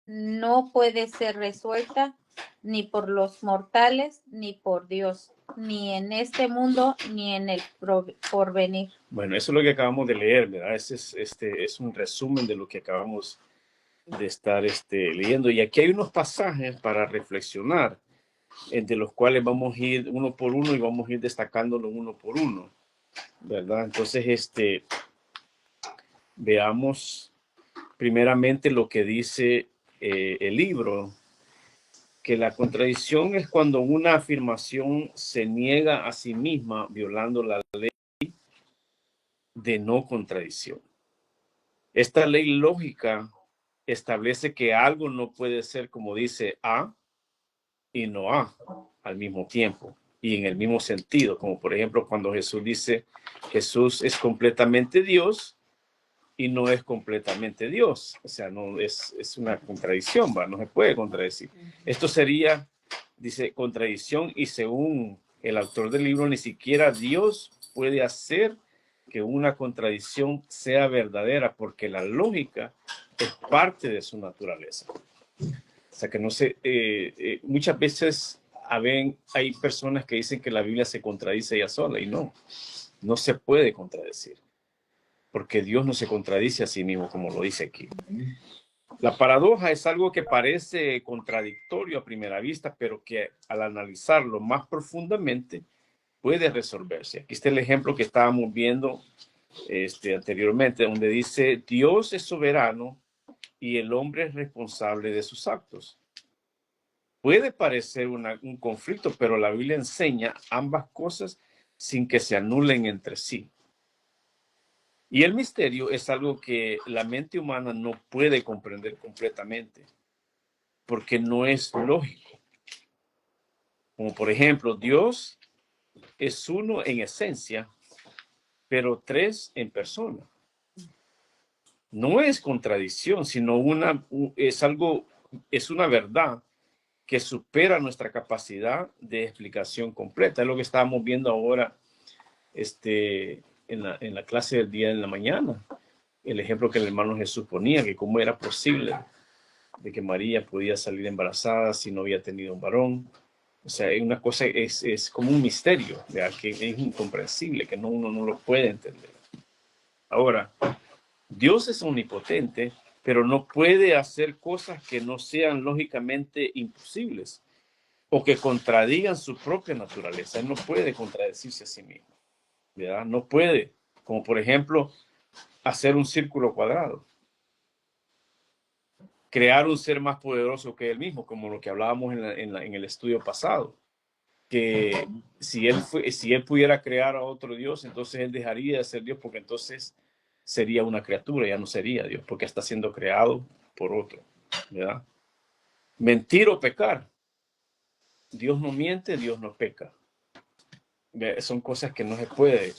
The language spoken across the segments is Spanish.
no puede ser resuelta ni por los mortales, ni por Dios, ni en este mundo, ni en el porvenir. Bueno, eso es lo que acabamos de leer, ¿verdad? Es un resumen de lo que acabamos de estar leyendo. Y aquí hay unos pasajes para reflexionar, de los cuales vamos a ir uno por uno y vamos a ir destacándolo uno por uno, ¿verdad? Entonces, veamos primeramente lo que dice el libro, que la contradicción es cuando una afirmación se niega a sí misma violando la ley de no contradicción. Esta ley lógica establece que algo no puede ser, como dice, A y no A al mismo tiempo y en el mismo sentido, como por ejemplo cuando Jesús dice, Jesús es completamente Dios y no es completamente Dios. O sea, no es una contradicción, ¿va? No se puede contradecir. Esto sería, dice, contradicción, y según el autor del libro, ni siquiera Dios puede hacer que una contradicción sea verdadera, porque la lógica es parte de su naturaleza. O sea, que no sé, muchas veces hay personas que dicen que la Biblia se contradice ella sola, y no se puede contradecir, porque Dios no se contradice a sí mismo, como lo dice aquí. La paradoja es algo que parece contradictorio a primera vista, pero que al analizarlo más profundamente puede resolverse. Aquí está el ejemplo que estábamos viendo anteriormente, donde dice, Dios es soberano y el hombre es responsable de sus actos. Puede parecer un conflicto, pero la Biblia enseña ambas cosas sin que se anulen entre sí. Y el misterio es algo que la mente humana no puede comprender completamente, porque no es lógico. Como por ejemplo, Dios es uno en esencia, pero tres en persona. No es contradicción, sino es una verdad que supera nuestra capacidad de explicación completa. Es lo que estábamos viendo ahora en la clase del día de la mañana. El ejemplo que el hermano Jesús ponía, que cómo era posible de que María podía salir embarazada si no había tenido un varón. O sea, una cosa es como un misterio, ¿verdad? Que es incomprensible, que uno no lo puede entender. Ahora, Dios es omnipotente, pero no puede hacer cosas que no sean lógicamente imposibles o que contradigan su propia naturaleza. Él no puede contradecirse a sí mismo, ¿verdad? No puede, como por ejemplo, hacer un círculo cuadrado, crear un ser más poderoso que él mismo, como lo que hablábamos en el estudio pasado, que si él pudiera crear a otro Dios, entonces él dejaría de ser Dios, porque entonces sería una criatura, ya no sería Dios, porque está siendo creado por otro, ¿verdad? Mentir o pecar. Dios no miente, Dios no peca. Son cosas que no se puede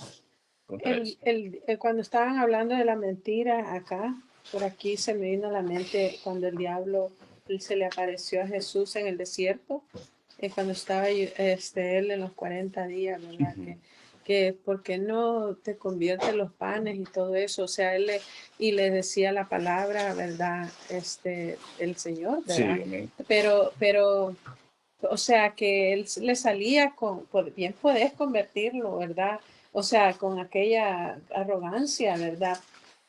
contradecir. Cuando estaban hablando de la mentira acá, por aquí se me vino a la mente cuando el diablo se le apareció a Jesús en el desierto, cuando estaba él en los 40 días, ¿verdad? Que ¿por qué no te conviertes los panes y todo eso? O sea, y le decía la palabra, ¿verdad? El Señor, ¿verdad? Sí, Pero o sea, que él le salía bien podés convertirlo, ¿verdad? O sea, con aquella arrogancia, ¿verdad?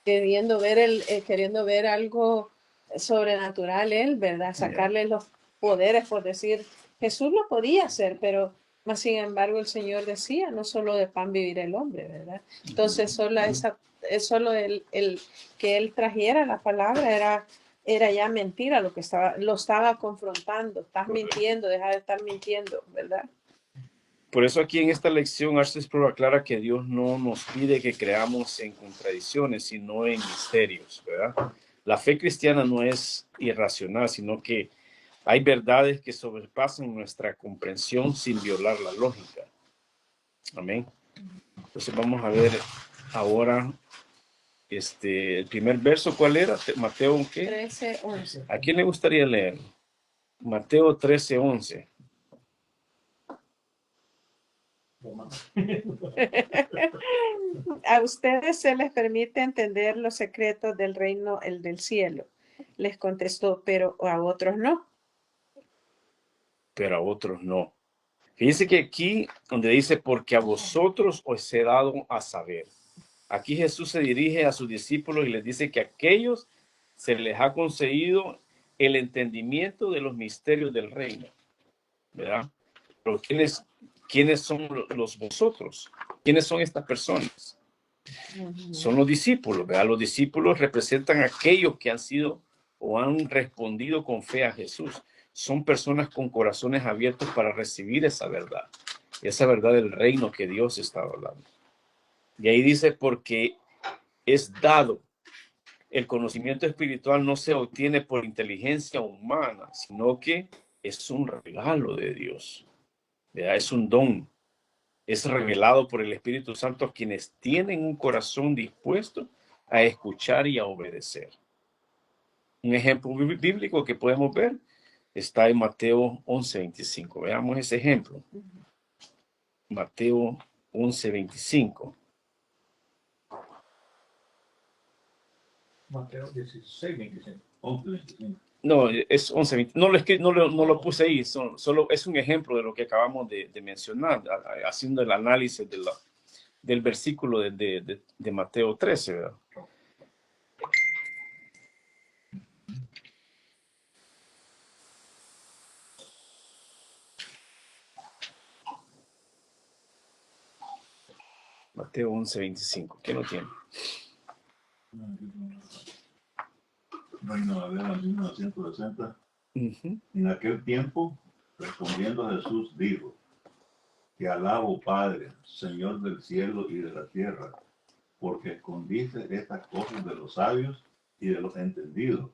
Queriendo ver algo sobrenatural él, ¿verdad? Sacarle los poderes, por decir, Jesús lo podía hacer, pero más sin embargo el Señor decía, no solo de pan vivir el hombre, ¿verdad? Entonces, solo el que él trajera la palabra era ya mentira lo estaba confrontando. Estás mintiendo, deja de estar mintiendo, ¿verdad? por eso aquí en esta lección Arces Pro aclara que Dios no nos pide que creamos en contradicciones, sino en misterios, ¿verdad? La fe cristiana no es irracional, sino que hay verdades que sobrepasan nuestra comprensión sin violar la lógica. Amén. Entonces vamos a ver ahora el primer verso, ¿cuál era? Mateo, ¿qué? 13:11. ¿A quién le gustaría leer? Mateo 13:11. A ustedes se les permite entender los secretos del reino, el del cielo, les contestó, pero a otros no. Pero a otros no. Fíjense que aquí donde dice, porque a vosotros os he dado a saber. Aquí Jesús se dirige a sus discípulos y les dice que a aquellos se les ha concedido el entendimiento de los misterios del reino, ¿verdad? Pero ¿quiénes son los vosotros? ¿Quiénes son estas personas? Son los discípulos, ¿verdad? Los discípulos representan a aquellos que han sido o han respondido con fe a Jesús. Son personas con corazones abiertos para recibir esa verdad del reino que Dios está hablando. Y ahí dice, porque es dado. El conocimiento espiritual no se obtiene por inteligencia humana, sino que es un regalo de Dios, ¿verdad? Es un don. Es revelado por el Espíritu Santo a quienes tienen un corazón dispuesto a escuchar y a obedecer. Un ejemplo bíblico que podemos ver está en Mateo 11:25. Veamos ese ejemplo. Mateo 11:25. Mateo 16:25. 11:25. No, es 11:20. No lo puse ahí, solo es un ejemplo de lo que acabamos de mencionar, haciendo el análisis del versículo de Mateo 13, ¿verdad? Mateo 11:25. ¿Quién lo tiene? Reino de Valera 1960. Uh-huh. En aquel tiempo, respondiendo Jesús, dijo: Te alabo, Padre, Señor del cielo y de la tierra, porque escondiste estas cosas de los sabios y de los entendidos,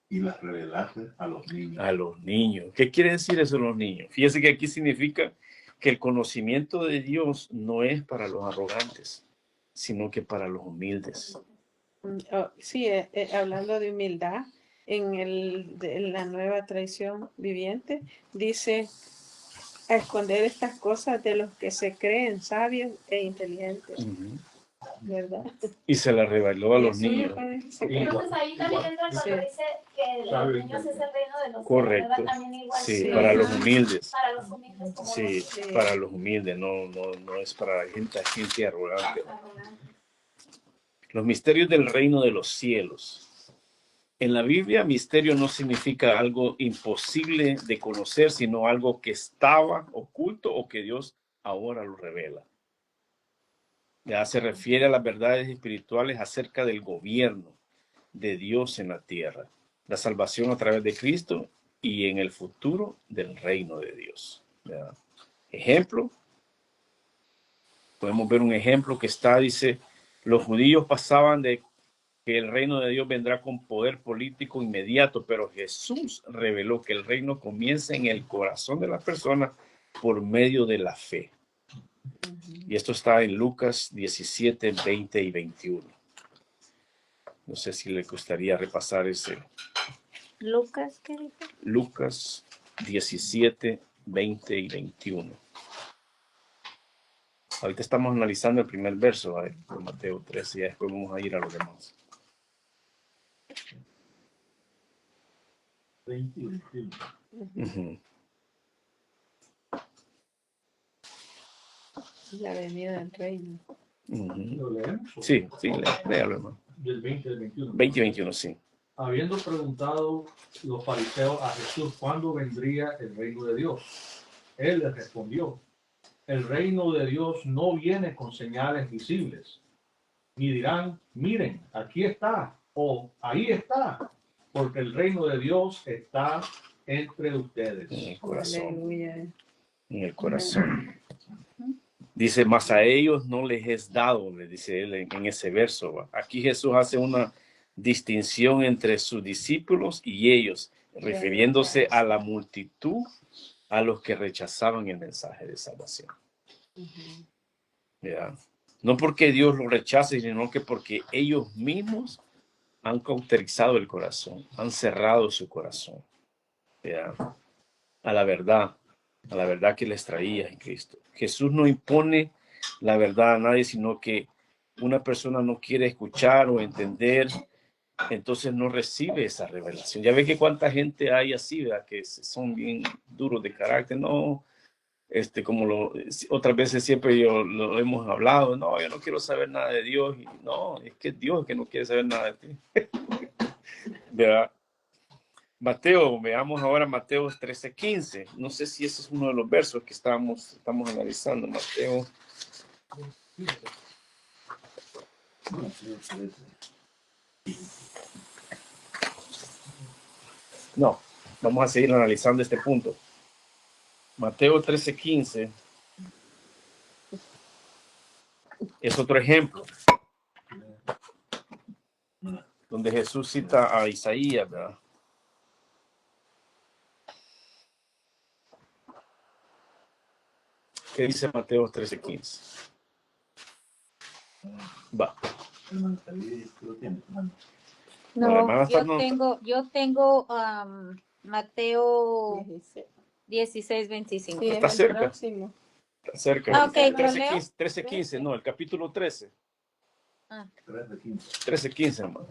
y las revelaste a los niños. A los niños. ¿Qué quiere decir eso, los niños? Fíjense que aquí significa que el conocimiento de Dios no es para los arrogantes, sino que para los humildes. Sí, hablando de humildad, en la nueva tradición viviente, dice a esconder estas cosas de los que se creen sabios e inteligentes, Uh-huh. ¿verdad? Y se la reveló a los Eso me niños. parece Entonces ahí también entra cuando Sí. dice que los niños es el reino de los Correcto. cielos, ¿verdad? También igual. Sí, Sí. para los humildes. Para los humildes. Como Sí, Sí. para los humildes, no es para la gente arrogante. Los misterios del reino de los cielos. En la Biblia, misterio no significa algo imposible de conocer, sino algo que estaba oculto o que Dios ahora lo revela. Ya se refiere a las verdades espirituales acerca del gobierno de Dios en la tierra, la salvación a través de Cristo y en el futuro del reino de Dios. ¿Verdad? Ejemplo, podemos ver un ejemplo que dice, los judíos pasaban de que el reino de Dios vendrá con poder político inmediato, pero Jesús reveló que el reino comienza en el corazón de las personas por medio de la fe. Y esto está en Lucas 17, 20 y 21. No sé si le gustaría repasar ese. Lucas, ¿qué dice? Lucas 17, 20 y 21. Ahorita estamos analizando el primer verso de Mateo 13 y después vamos a ir a los demás. 20 y 21. Uh-huh. La venida del reino. Uh-huh. ¿Lo leemos? Sí, léalo, hermano. Del 20 al 21. 20 y 21, sí. Habiendo preguntado los fariseos a Jesús cuándo vendría el reino de Dios, él les respondió: el reino de Dios no viene con señales visibles, ni dirán, miren, aquí está, o ahí está, porque el reino de Dios está entre ustedes. En el corazón. Aleluya. En el corazón. Dice, mas a ellos no les es dado, le dice él en ese verso. ¿Va? Aquí Jesús hace una distinción entre sus discípulos y ellos, refiriéndose a la multitud, a los que rechazaban el mensaje de salvación. ¿Verdad? No porque Dios lo rechace, sino que porque ellos mismos han cauterizado el corazón, han cerrado su corazón, ¿verdad? A la verdad que les traía en Cristo. Jesús no impone la verdad a nadie, sino que una persona no quiere escuchar o entender entonces no recibe esa revelación. Ya ve que cuánta gente hay así, ¿verdad? Que son bien duros de carácter, no, como otras veces siempre lo hemos hablado, no, yo no quiero saber nada de Dios, y no, es que Dios es que no quiere saber nada de ti. ¿Verdad? Mateo, veamos ahora Mateo 13:15. No sé si ese es uno de los versos que estamos analizando. Mateo. No, vamos a seguir analizando este punto. Mateo 13:15 es otro ejemplo donde Jesús cita a Isaías, ¿verdad? ¿Qué dice Mateo 13:15? Va. No, yo tengo Mateo 16:25. Sí, Está es el cerca. próximo. Está cerca. Ah, ok, ¿lo leo? 13:15, no, el capítulo 13. Ah. 13:15, hermano.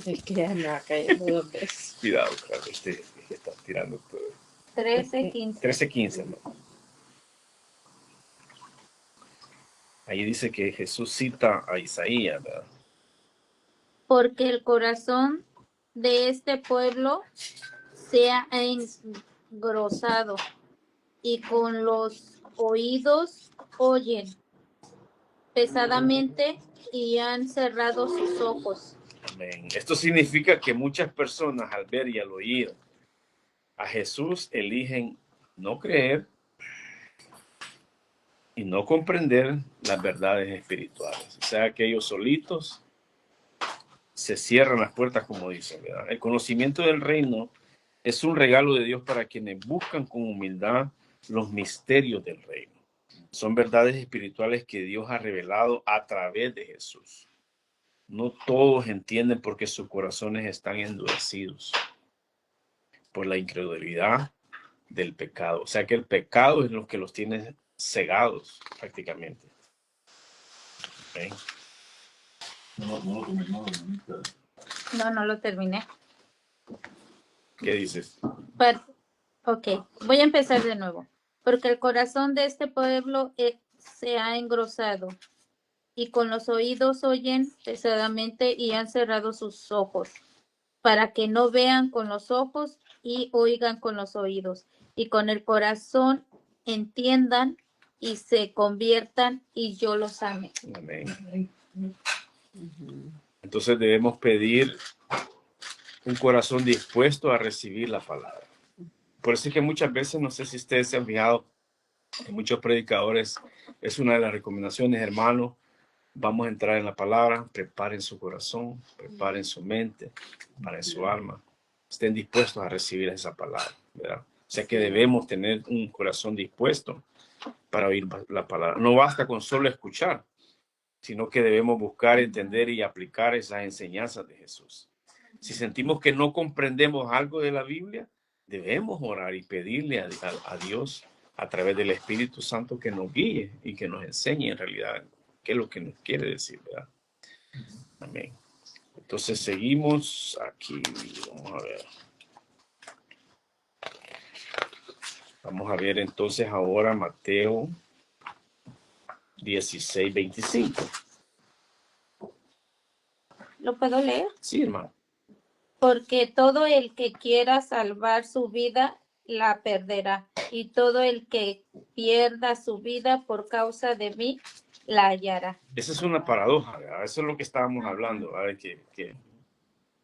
Es que ya me ha caído 2 veces. Cuidado, Carlos, está tirando todo. 13:15. 13:15, hermano. Ahí dice que Jesús cita a Isaías, ¿verdad? Porque el corazón de este pueblo se ha engrosado y con los oídos oyen pesadamente y han cerrado sus ojos. Amén. Esto significa que muchas personas al ver y al oír a Jesús eligen no creer y no comprender las verdades espirituales. O sea, que ellos solitos se cierran las puertas, como dicen, ¿verdad? El conocimiento del reino es un regalo de Dios para quienes buscan con humildad los misterios del reino. Son verdades espirituales que Dios ha revelado a través de Jesús. No todos entienden porque sus corazones están endurecidos por la incredulidad del pecado. O sea que el pecado es lo que los tiene cegados prácticamente. ¿Okay? No lo terminé. ¿Qué dices? Ok, voy a empezar de nuevo. Porque el corazón de este pueblo se ha engrosado y con los oídos oyen pesadamente y han cerrado sus ojos, para que no vean con los ojos y oigan con los oídos, y con el corazón entiendan y se conviertan y yo los ame. Amén. Entonces debemos pedir un corazón dispuesto a recibir la palabra. Por eso es que muchas veces, no sé si ustedes se han fijado, que muchos predicadores, es una de las recomendaciones, hermanos, vamos a entrar en la palabra, preparen su corazón, preparen su mente, preparen su alma, estén dispuestos a recibir esa palabra, ¿verdad? O sea que debemos tener un corazón dispuesto para oír la palabra. No basta con solo escuchar, sino que debemos buscar, entender y aplicar esas enseñanzas de Jesús. Si sentimos que no comprendemos algo de la Biblia, debemos orar y pedirle a Dios a través del Espíritu Santo que nos guíe y que nos enseñe en realidad qué es lo que nos quiere decir, ¿verdad? Amén. Entonces seguimos aquí. Vamos a ver. Vamos a ver entonces ahora Mateo 16:25. ¿Lo puedo leer? Sí, hermano. Porque todo el que quiera salvar su vida la perderá, y todo el que pierda su vida por causa de mí la hallará. Esa es una paradoja, ¿verdad? Eso es lo que estábamos hablando, ¿verdad?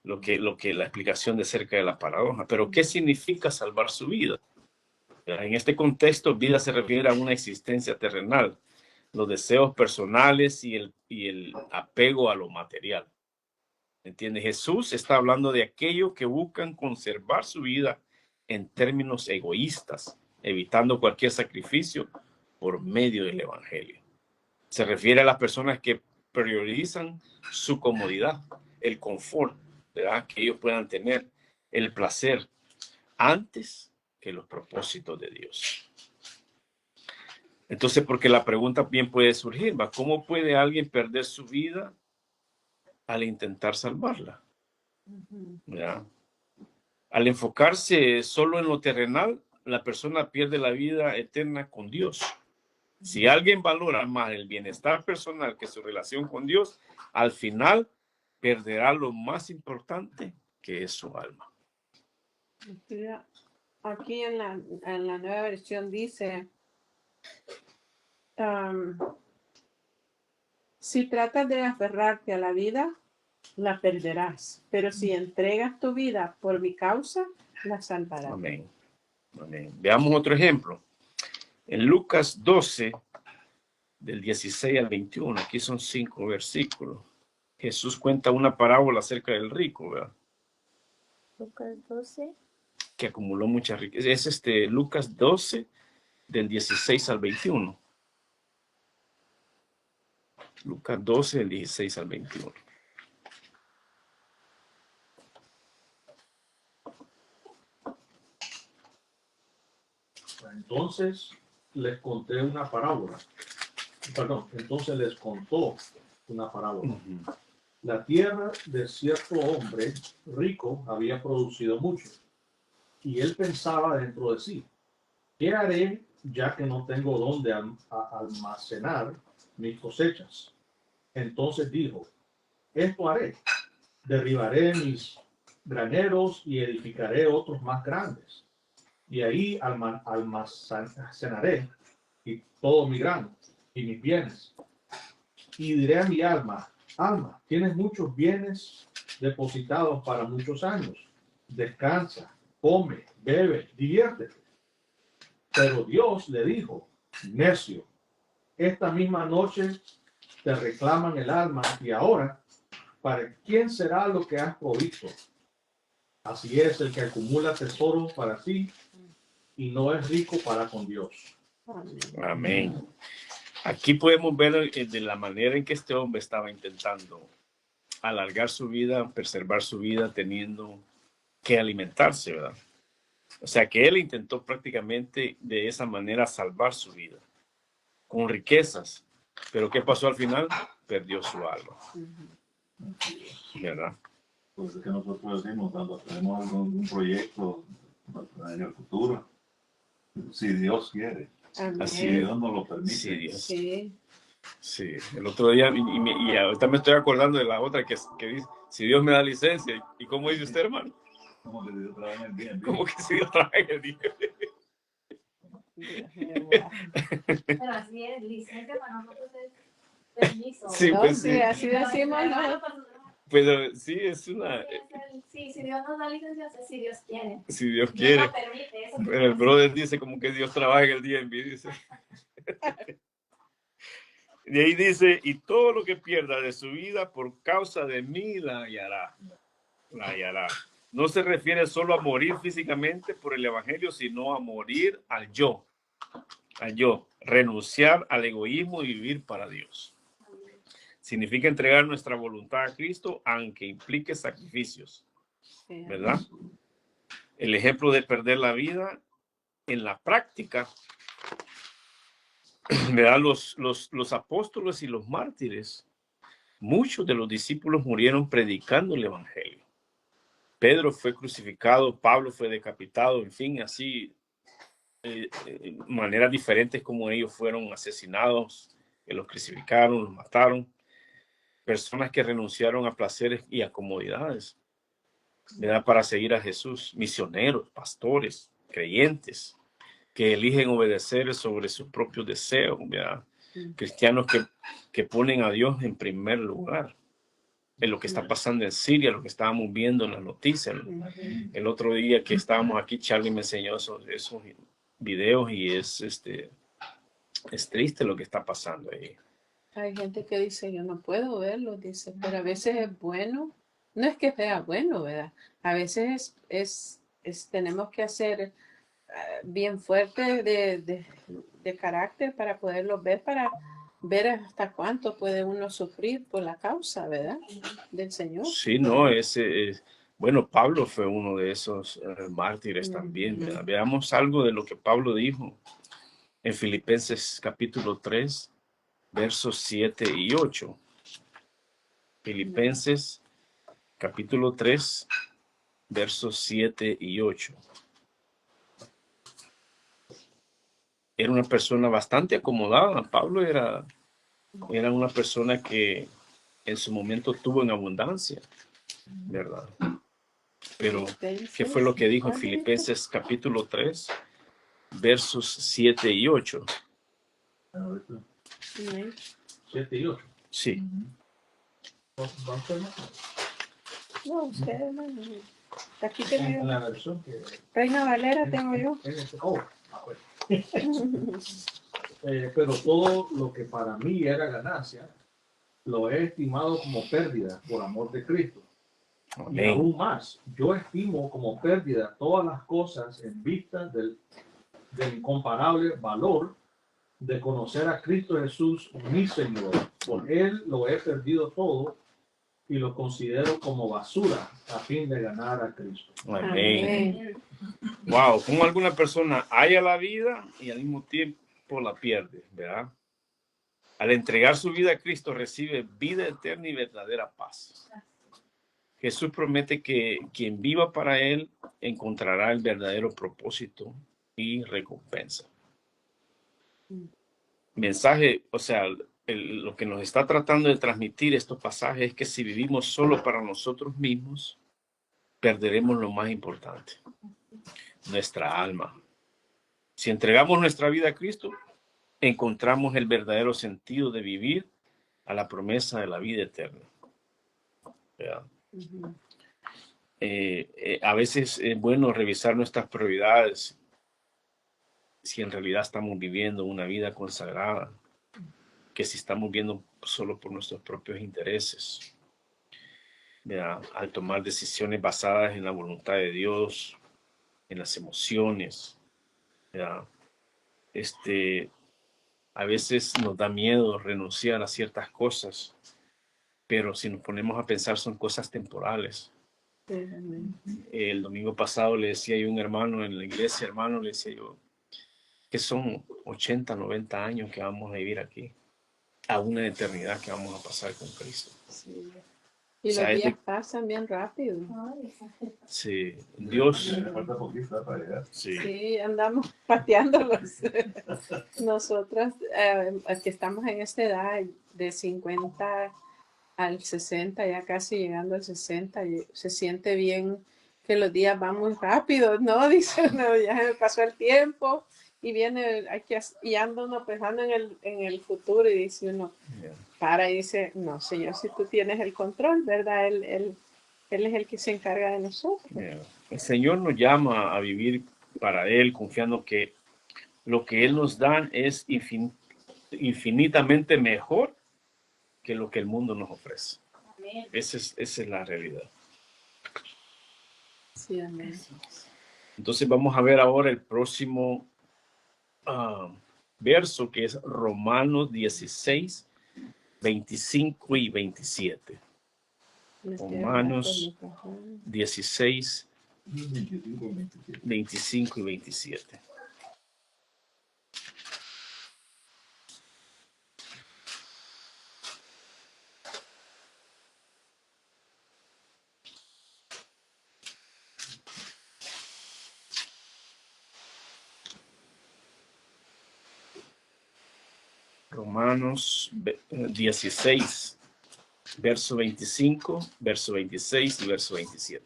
Lo que la explicación de cerca de la paradoja. Pero ¿qué significa salvar su vida? En este contexto, vida se refiere a una existencia terrenal, los deseos personales y el apego a lo material. ¿Entiendes? Jesús está hablando de aquellos que buscan conservar su vida en términos egoístas, evitando cualquier sacrificio por medio del evangelio. Se refiere a las personas que priorizan su comodidad, el confort, ¿verdad? Que ellos puedan tener, el placer, antes que los propósitos de Dios. Entonces, porque la pregunta bien puede surgir, ¿va? ¿Cómo puede alguien perder su vida al intentar salvarla? ¿Ya? Al enfocarse solo en lo terrenal, la persona pierde la vida eterna con Dios. Si alguien valora más el bienestar personal que su relación con Dios, al final perderá lo más importante, que es su alma. Aquí en la nueva versión dice, si tratas de aferrarte a la vida, la perderás, pero si entregas tu vida por mi causa, la salvarás. Amén. Amén. Veamos otro ejemplo. En Lucas 12, del 16 al 21, aquí son 5 versículos. Jesús cuenta una parábola acerca del rico, ¿verdad? Lucas 12. Que acumuló mucha riqueza. Es Lucas 12, del 16 al 21. Lucas 12, del 16 al 21. Entonces les conté una parábola. Perdón, entonces les contó una parábola. La tierra de cierto hombre rico había producido mucho. Y él pensaba dentro de sí, ¿qué haré ya que no tengo dónde almacenar mis cosechas? Entonces dijo, esto haré, derribaré mis graneros y edificaré otros más grandes. Y ahí almacenaré y todo mi grano y mis bienes. Y diré a mi alma, alma, tienes muchos bienes depositados para muchos años. Descansa, come, bebe, diviértete. Pero Dios le dijo, necio, esta misma noche te reclaman el alma y ahora, ¿para quién será lo que has provisto? Así es el que acumula tesoros para sí y no es rico para con Dios. Amén. Aquí podemos ver de la manera en que este hombre estaba intentando alargar su vida, preservar su vida, teniendo que alimentarse, ¿verdad? O sea que él intentó prácticamente de esa manera salvar su vida, con riquezas. Pero ¿qué pasó al final? Perdió su alma. ¿Verdad? Pues es que nosotros decimos, cuando tenemos algún proyecto en el futuro, si Dios quiere, si Dios nos lo permite. Sí, Dios. Sí. Sí, el otro día, y ahorita me estoy acordando de la otra que dice, si Dios me da licencia. ¿Y cómo dice usted, hermano? Como que si Dios trabaja en el bien. Como que si Dios trabaja en el día. Pero así es, licencia para nosotros es permiso. Sí, No, pues sí, sí. así decimos, ¿no? Pero sí, es una... Sí, si Dios nos da licencia, es si Dios quiere. Si Dios Dios quiere. lo permite, eso Pero el brother dice como que Dios trabaja en el día en mí, dice. De ahí dice, y todo lo que pierda de su vida por causa de mí la hallará. La hallará. No se refiere solo a morir físicamente por el evangelio, sino a morir al yo. Al yo. Renunciar al egoísmo y vivir para Dios. Significa entregar nuestra voluntad a Cristo, aunque implique sacrificios. ¿Verdad? El ejemplo de perder la vida en la práctica, ¿verdad? Los apóstoles y los mártires, muchos de los discípulos murieron predicando el evangelio. Pedro fue crucificado, Pablo fue decapitado, en fin, así, maneras diferentes como ellos fueron asesinados, que los crucificaron, los mataron. Personas que renunciaron a placeres y a comodidades, ¿verdad? Para seguir a Jesús, misioneros, pastores, creyentes, que eligen obedecer sobre sus propios deseos, ¿verdad? Cristianos que ponen a Dios en primer lugar. En lo que está pasando en Siria, lo que estábamos viendo en las noticias. El otro día que estábamos aquí, Charlie me enseñó esos videos y es triste lo que está pasando ahí. Hay gente que dice, yo no puedo verlo, dice, pero a veces es bueno. No es que sea bueno, ¿verdad? A veces tenemos que hacer bien fuerte de carácter para poderlo ver, para ver hasta cuánto puede uno sufrir por la causa, ¿verdad? Del Señor. Sí, no, bueno, Pablo fue uno de esos mártires también, ¿verdad? Veamos algo de lo que Pablo dijo en Filipenses capítulo 3, versos 7 y 8. Filipenses capítulo 3, versos 7 y 8. Era una persona bastante acomodada. Pablo era una persona que en su momento tuvo en abundancia, ¿verdad? Pero, ¿qué fue lo que dijo en Filipenses capítulo 3, versos 7 y 8? 7 y 8. Sí. No, ustedes no. Aquí tengo En yo. la versión que... Reina Valera tengo yo. Pero todo lo que para mí era ganancia, lo he estimado como pérdida por amor de Cristo. Y Amén. aún más, yo estimo como pérdida todas las cosas en vista del incomparable valor de conocer a Cristo Jesús, mi Señor. Por Él lo he perdido todo y lo considero como basura a fin de ganar a Cristo. Amén. Wow, como alguna persona halla la vida y al mismo tiempo la pierde, ¿verdad? Al entregar su vida a Cristo recibe vida eterna y verdadera paz. Jesús promete que quien viva para Él encontrará el verdadero propósito y recompensa. Mensaje, o sea, lo que nos está tratando de transmitir estos pasajes es que si vivimos solo para nosotros mismos, perderemos lo más importante, nuestra alma. Si entregamos nuestra vida a Cristo, encontramos el verdadero sentido de vivir a la promesa de la vida eterna. A veces es bueno revisar nuestras prioridades, si en realidad estamos viviendo una vida consagrada, que si estamos viviendo solo por nuestros propios intereses. Al tomar decisiones basadas en la voluntad de Dios, en las emociones, a veces nos da miedo renunciar a ciertas cosas, pero si nos ponemos a pensar son cosas temporales. El domingo pasado le decía yo a un hermano en la iglesia, le decía yo, que son 80, 90 años que vamos a vivir aquí, a una eternidad que vamos a pasar con Cristo. Sí. Y los días pasan bien rápido. Sí, Dios. Falta poquito para llegar. Sí, andamos pateándolos. Nosotras, que estamos en esta edad de 50 al 60, ya casi llegando al 60, y se siente bien que los días van muy rápido, ¿no? Dice uno, ya me pasó el tiempo y viene, y anda uno pensando en el futuro y dice uno, para y dice, no, Señor, si tú tienes el control, ¿verdad? Él es el que se encarga de nosotros. El Señor nos llama a vivir para Él, confiando que lo que Él nos da es infinitamente mejor que lo que el mundo nos ofrece. Esa es la realidad. Sí, amén. Entonces vamos a ver ahora el próximo verso, que es Romanos 16, 25 y 27. Romanos 16, 25 y 27. Romanos 16, verso 25, verso 26 y verso 27.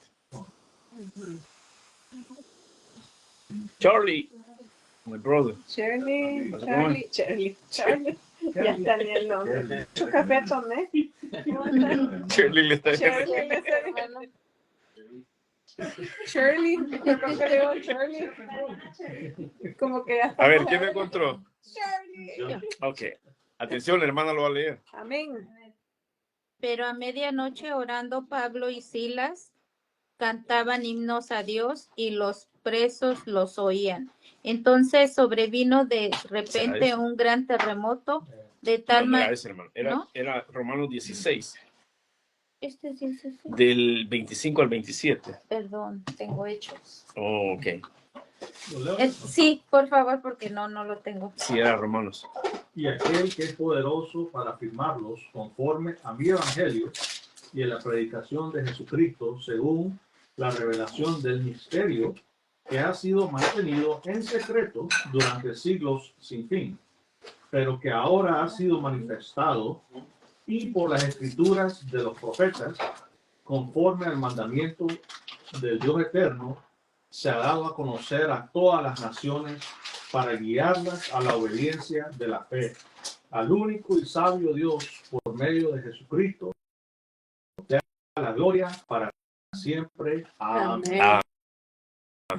Charlie, my brother. Charlie. Ya está en el nombre. ¿Tu café tomé? Charlie le está Shirley, yo creo que le digo Shirley. Como que ya está. A ver, ¿quién me encontró? Shirley. Ok. Atención, la hermana lo va a leer. Amén. Pero a medianoche orando Pablo y Silas cantaban himnos a Dios y los presos los oían. Entonces sobrevino de repente un gran terremoto de tal manera. Era Romanos 16. Este es 16. Del 25 al 27. Perdón, tengo hechos. Oh, ok. ¿Lo leo? Sí, por favor, porque no lo tengo. Sí, era Romanos. Y aquel que es poderoso para afirmarlos conforme a mi evangelio y en la predicación de Jesucristo según la revelación del misterio que ha sido mantenido en secreto durante siglos sin fin, pero que ahora ha sido manifestado y por las escrituras de los profetas, conforme al mandamiento del Dios eterno, se ha dado a conocer a todas las naciones para guiarlas a la obediencia de la fe, al único y sabio Dios por medio de Jesucristo, sea la gloria para siempre. Amén. Amén.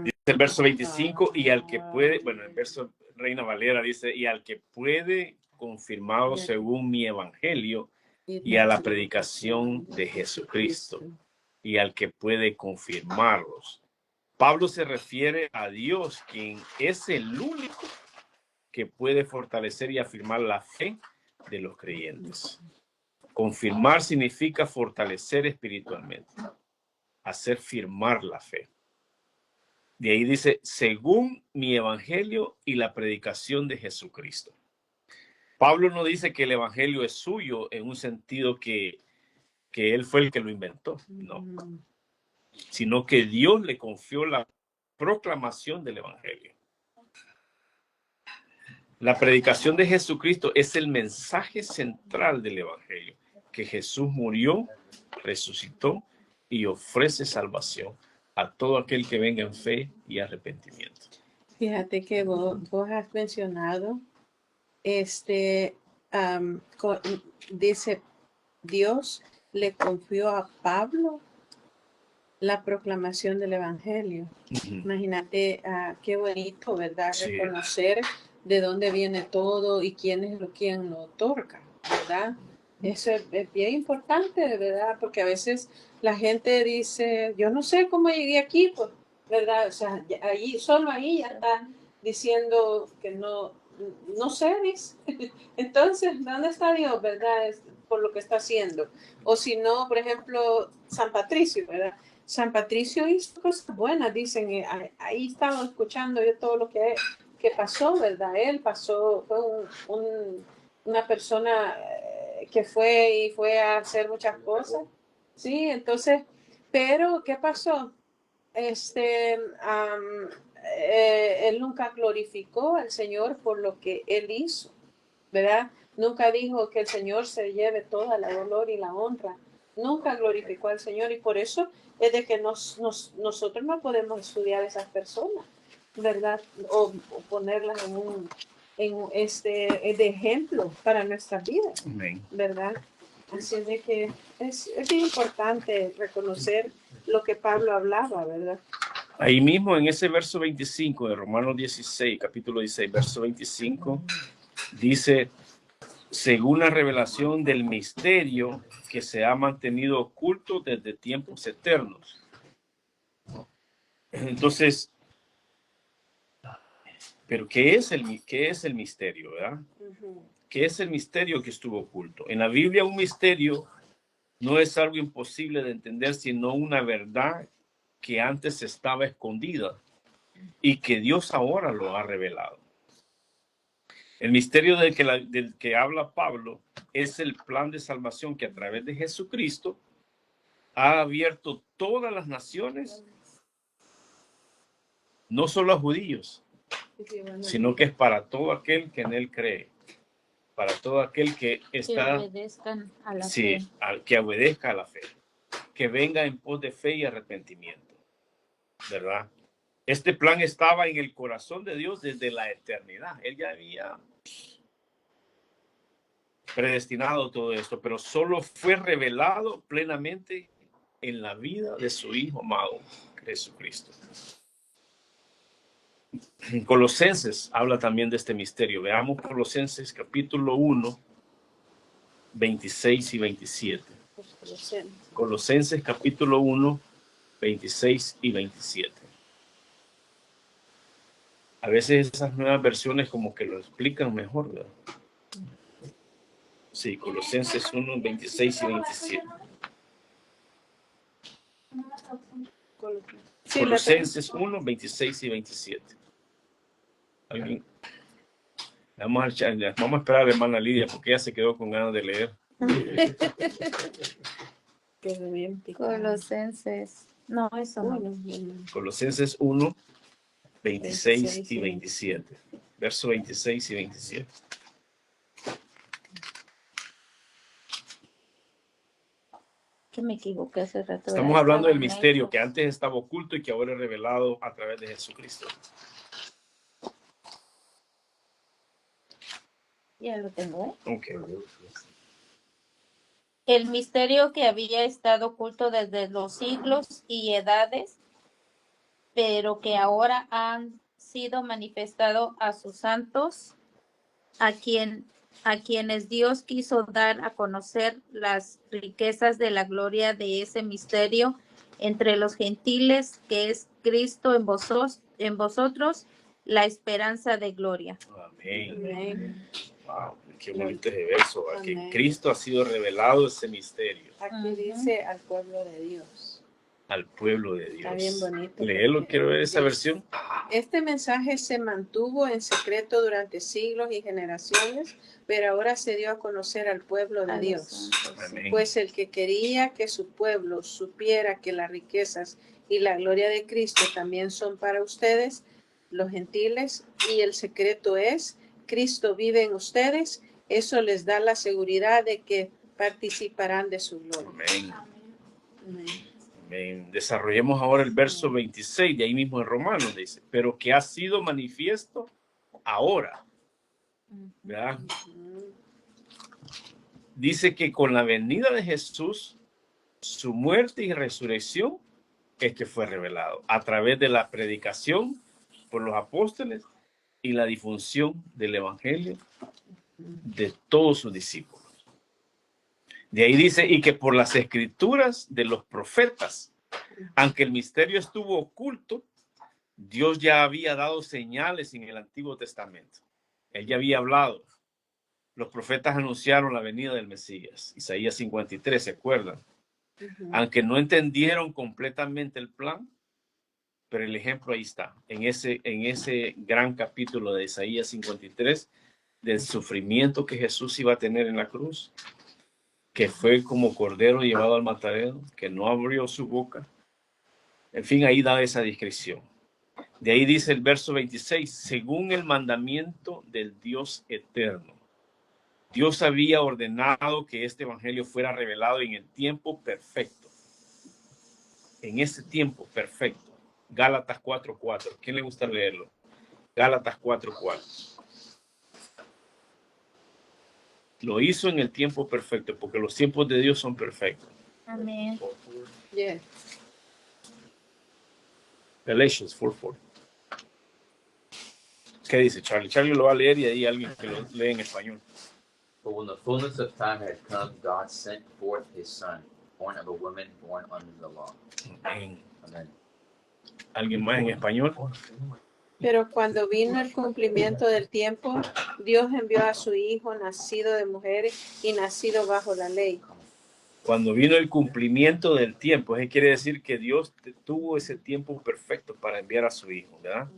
Dice el verso 25, y al que puede, bueno, el verso Reina Valera dice, y al que puede confirmarlo según mi evangelio y a la predicación de Jesucristo, y al que puede confirmarlos. Pablo se refiere a Dios, quien es el único que puede fortalecer y afirmar la fe de los creyentes. Confirmar significa fortalecer espiritualmente, hacer firmar la fe. De ahí dice, según mi evangelio y la predicación de Jesucristo. Pablo no dice que el evangelio es suyo en un sentido que él fue el que lo inventó, no. Sino que Dios le confió la proclamación del evangelio. La predicación de Jesucristo es el mensaje central del evangelio, que Jesús murió, resucitó y ofrece salvación a todo aquel que venga en fe y arrepentimiento. Fíjate que vos has mencionado, dice, Dios le confió a Pablo la proclamación del evangelio. Imagínate qué bonito, ¿verdad? Sí. Reconocer de dónde viene todo y quién es quien lo otorga, ¿verdad? Eso es bien importante, ¿verdad? Porque a veces la gente dice, yo no sé cómo llegué aquí, pues, ¿verdad? O sea, solo ahí ya está diciendo que no sé, dice. Entonces, ¿dónde está Dios, verdad? Es por lo que está haciendo. O si no, por ejemplo, San Patricio, ¿verdad? San Patricio hizo cosas buenas, dicen, ahí estaba escuchando yo todo lo que pasó, ¿verdad? Él fue una persona que fue a hacer muchas cosas, ¿sí? Entonces, pero, ¿qué pasó? Él nunca glorificó al Señor por lo que él hizo, ¿verdad? Nunca dijo que el Señor se lleve toda la dolor y la honra. Nunca glorificó al Señor y por eso es de que nosotros no podemos estudiar a esas personas, ¿verdad? O ponerlas de ejemplo para nuestras vidas, ¿verdad? Así es de que es importante reconocer lo que Pablo hablaba, ¿verdad? Ahí mismo en ese verso 25 de Romanos 16, capítulo 16, verso 25, dice, según la revelación del misterio que se ha mantenido oculto desde tiempos eternos. Entonces, pero ¿qué es el misterio, verdad? ¿Qué es el misterio que estuvo oculto? En la Biblia un misterio no es algo imposible de entender, sino una verdad que antes estaba escondida y que Dios ahora lo ha revelado. El misterio del que habla Pablo es el plan de salvación que a través de Jesucristo ha abierto todas las naciones, no solo a judíos, sino que es para todo aquel que en él cree, para todo aquel que está, que obedezcan a la fe. Que obedezca a la fe, que venga en pos de fe y arrepentimiento, ¿verdad? Este plan estaba en el corazón de Dios desde la eternidad. Él ya había predestinado todo esto, pero solo fue revelado plenamente en la vida de su Hijo amado, Jesucristo. En Colosenses habla también de este misterio. Veamos Colosenses capítulo 1, 26 y 27. Colosenses capítulo 1, 26 y 27. A veces esas nuevas versiones como que lo explican mejor, ¿verdad? Sí, Colosenses 1, 26 y 27. Sí, Colosenses 1, 26 y 27. ¿Alguien? Vamos a esperar a la hermana Lidia porque ella se quedó con ganas de leer. Quedó bien picado. Colosenses. No, eso no. Colosenses 1, 26 y 27. Verso 26 y 27. Que me equivoqué hace rato. Estamos hablando del misterio que antes estaba oculto y que ahora es revelado a través de Jesucristo. Ya lo tengo, ¿eh? Okay. El misterio que había estado oculto desde los siglos y edades, pero que ahora han sido manifestado a sus santos, a quienes Dios quiso dar a conocer las riquezas de la gloria de ese misterio entre los gentiles, que es Cristo en vosotros, la esperanza de gloria. Amén. Amén. Wow, qué bonito ese verso. Que Amén. Cristo ha sido revelado ese misterio Aquí dice al pueblo de Dios. al pueblo de Está bien Dios. bonito. Léelo, quiero ver esa versión. Este mensaje se mantuvo en secreto durante siglos y generaciones, pero ahora se dio a conocer al pueblo de Dios. Amén. Pues el que quería que su pueblo supiera que las riquezas y la gloria de Cristo también son para ustedes, los gentiles, y el secreto es, Cristo vive en ustedes, eso les da la seguridad de que participarán de su gloria. Amén. Amén. Amén. Desarrollemos ahora el verso 26, de ahí mismo en Romanos dice, pero que ha sido manifiesto ahora. ¿Verdad? Dice que con la venida de Jesús, su muerte y resurrección, fue revelado a través de la predicación por los apóstoles y la difusión del evangelio de todos sus discípulos. De ahí dice, y que por las escrituras de los profetas, aunque el misterio estuvo oculto, Dios ya había dado señales en el Antiguo Testamento. Él ya había hablado. Los profetas anunciaron la venida del Mesías. Isaías 53, ¿se acuerdan? Aunque no entendieron completamente el plan, pero el ejemplo ahí está, en ese gran capítulo de Isaías 53, del sufrimiento que Jesús iba a tener en la cruz, que fue como cordero llevado al matadero, que no abrió su boca. En fin, ahí da esa descripción. De ahí dice el verso 26, según el mandamiento del Dios eterno. Dios había ordenado que este evangelio fuera revelado en el tiempo perfecto. En ese tiempo perfecto. Gálatas 4:4. ¿Quién le gusta leerlo? Gálatas 4:4. Lo hizo en el tiempo perfecto, porque los tiempos de Dios son perfectos. Amén. Yeah. Galatians 4:4. ¿Qué dice Charlie? Charlie lo va a leer y ahí alguien que lo lee en español. But when the fullness of time had come, God sent forth his son, born of a woman, born under the law. Amén. Amen. ¿Alguien más en español? Pero cuando vino el cumplimiento del tiempo, Dios envió a su Hijo, nacido de mujer y nacido bajo la ley. Cuando vino el cumplimiento del tiempo, eso quiere decir que Dios tuvo ese tiempo perfecto para enviar a su Hijo, ¿verdad?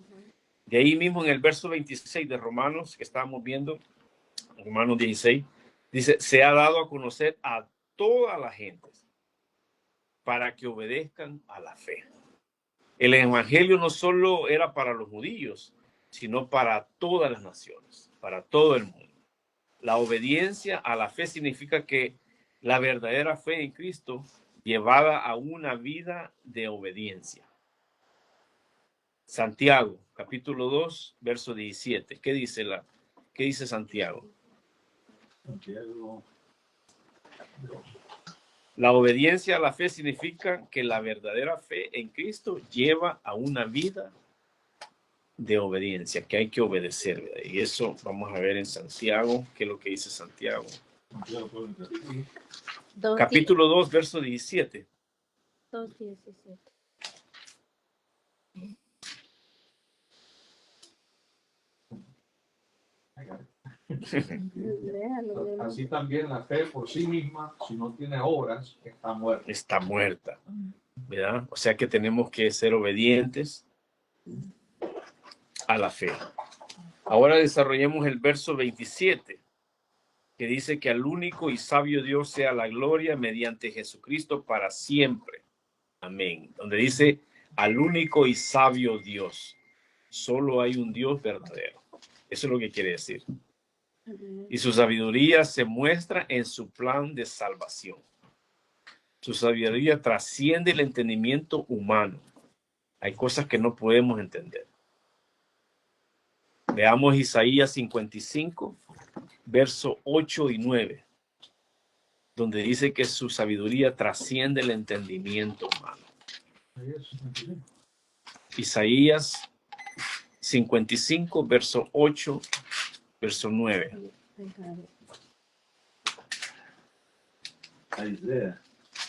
De ahí mismo en el verso 26 de Romanos, que estábamos viendo, Romanos 16, dice, se ha dado a conocer a todas las gentes para que obedezcan a la fe. El evangelio no solo era para los judíos, sino para todas las naciones, para todo el mundo. La obediencia a la fe significa que la verdadera fe en Cristo llevada a una vida de obediencia. Santiago, capítulo 2, verso 17. ¿Qué dice Santiago? La obediencia a la fe significa que la verdadera fe en Cristo lleva a una vida de obediencia, que hay que obedecer. Y eso vamos a ver en Santiago, qué es lo que dice Santiago. Capítulo 2, verso 17. 2:17. Así también la fe por sí misma, si no tiene obras, está muerta. Está muerta. ¿verdad? O sea que tenemos que ser obedientes a la fe. Ahora desarrollemos el verso 27, que dice que al único y sabio Dios sea la gloria mediante Jesucristo para siempre. Amén. Donde dice al único y sabio Dios. Solo hay un Dios verdadero. Eso es lo que quiere decir. Y su sabiduría se muestra en su plan de salvación. Su sabiduría trasciende el entendimiento humano. Hay cosas que no podemos entender. Veamos Isaías 55, verso 8 y 9, donde dice que su sabiduría trasciende el entendimiento humano. Isaías 55, verso 8, verso 9.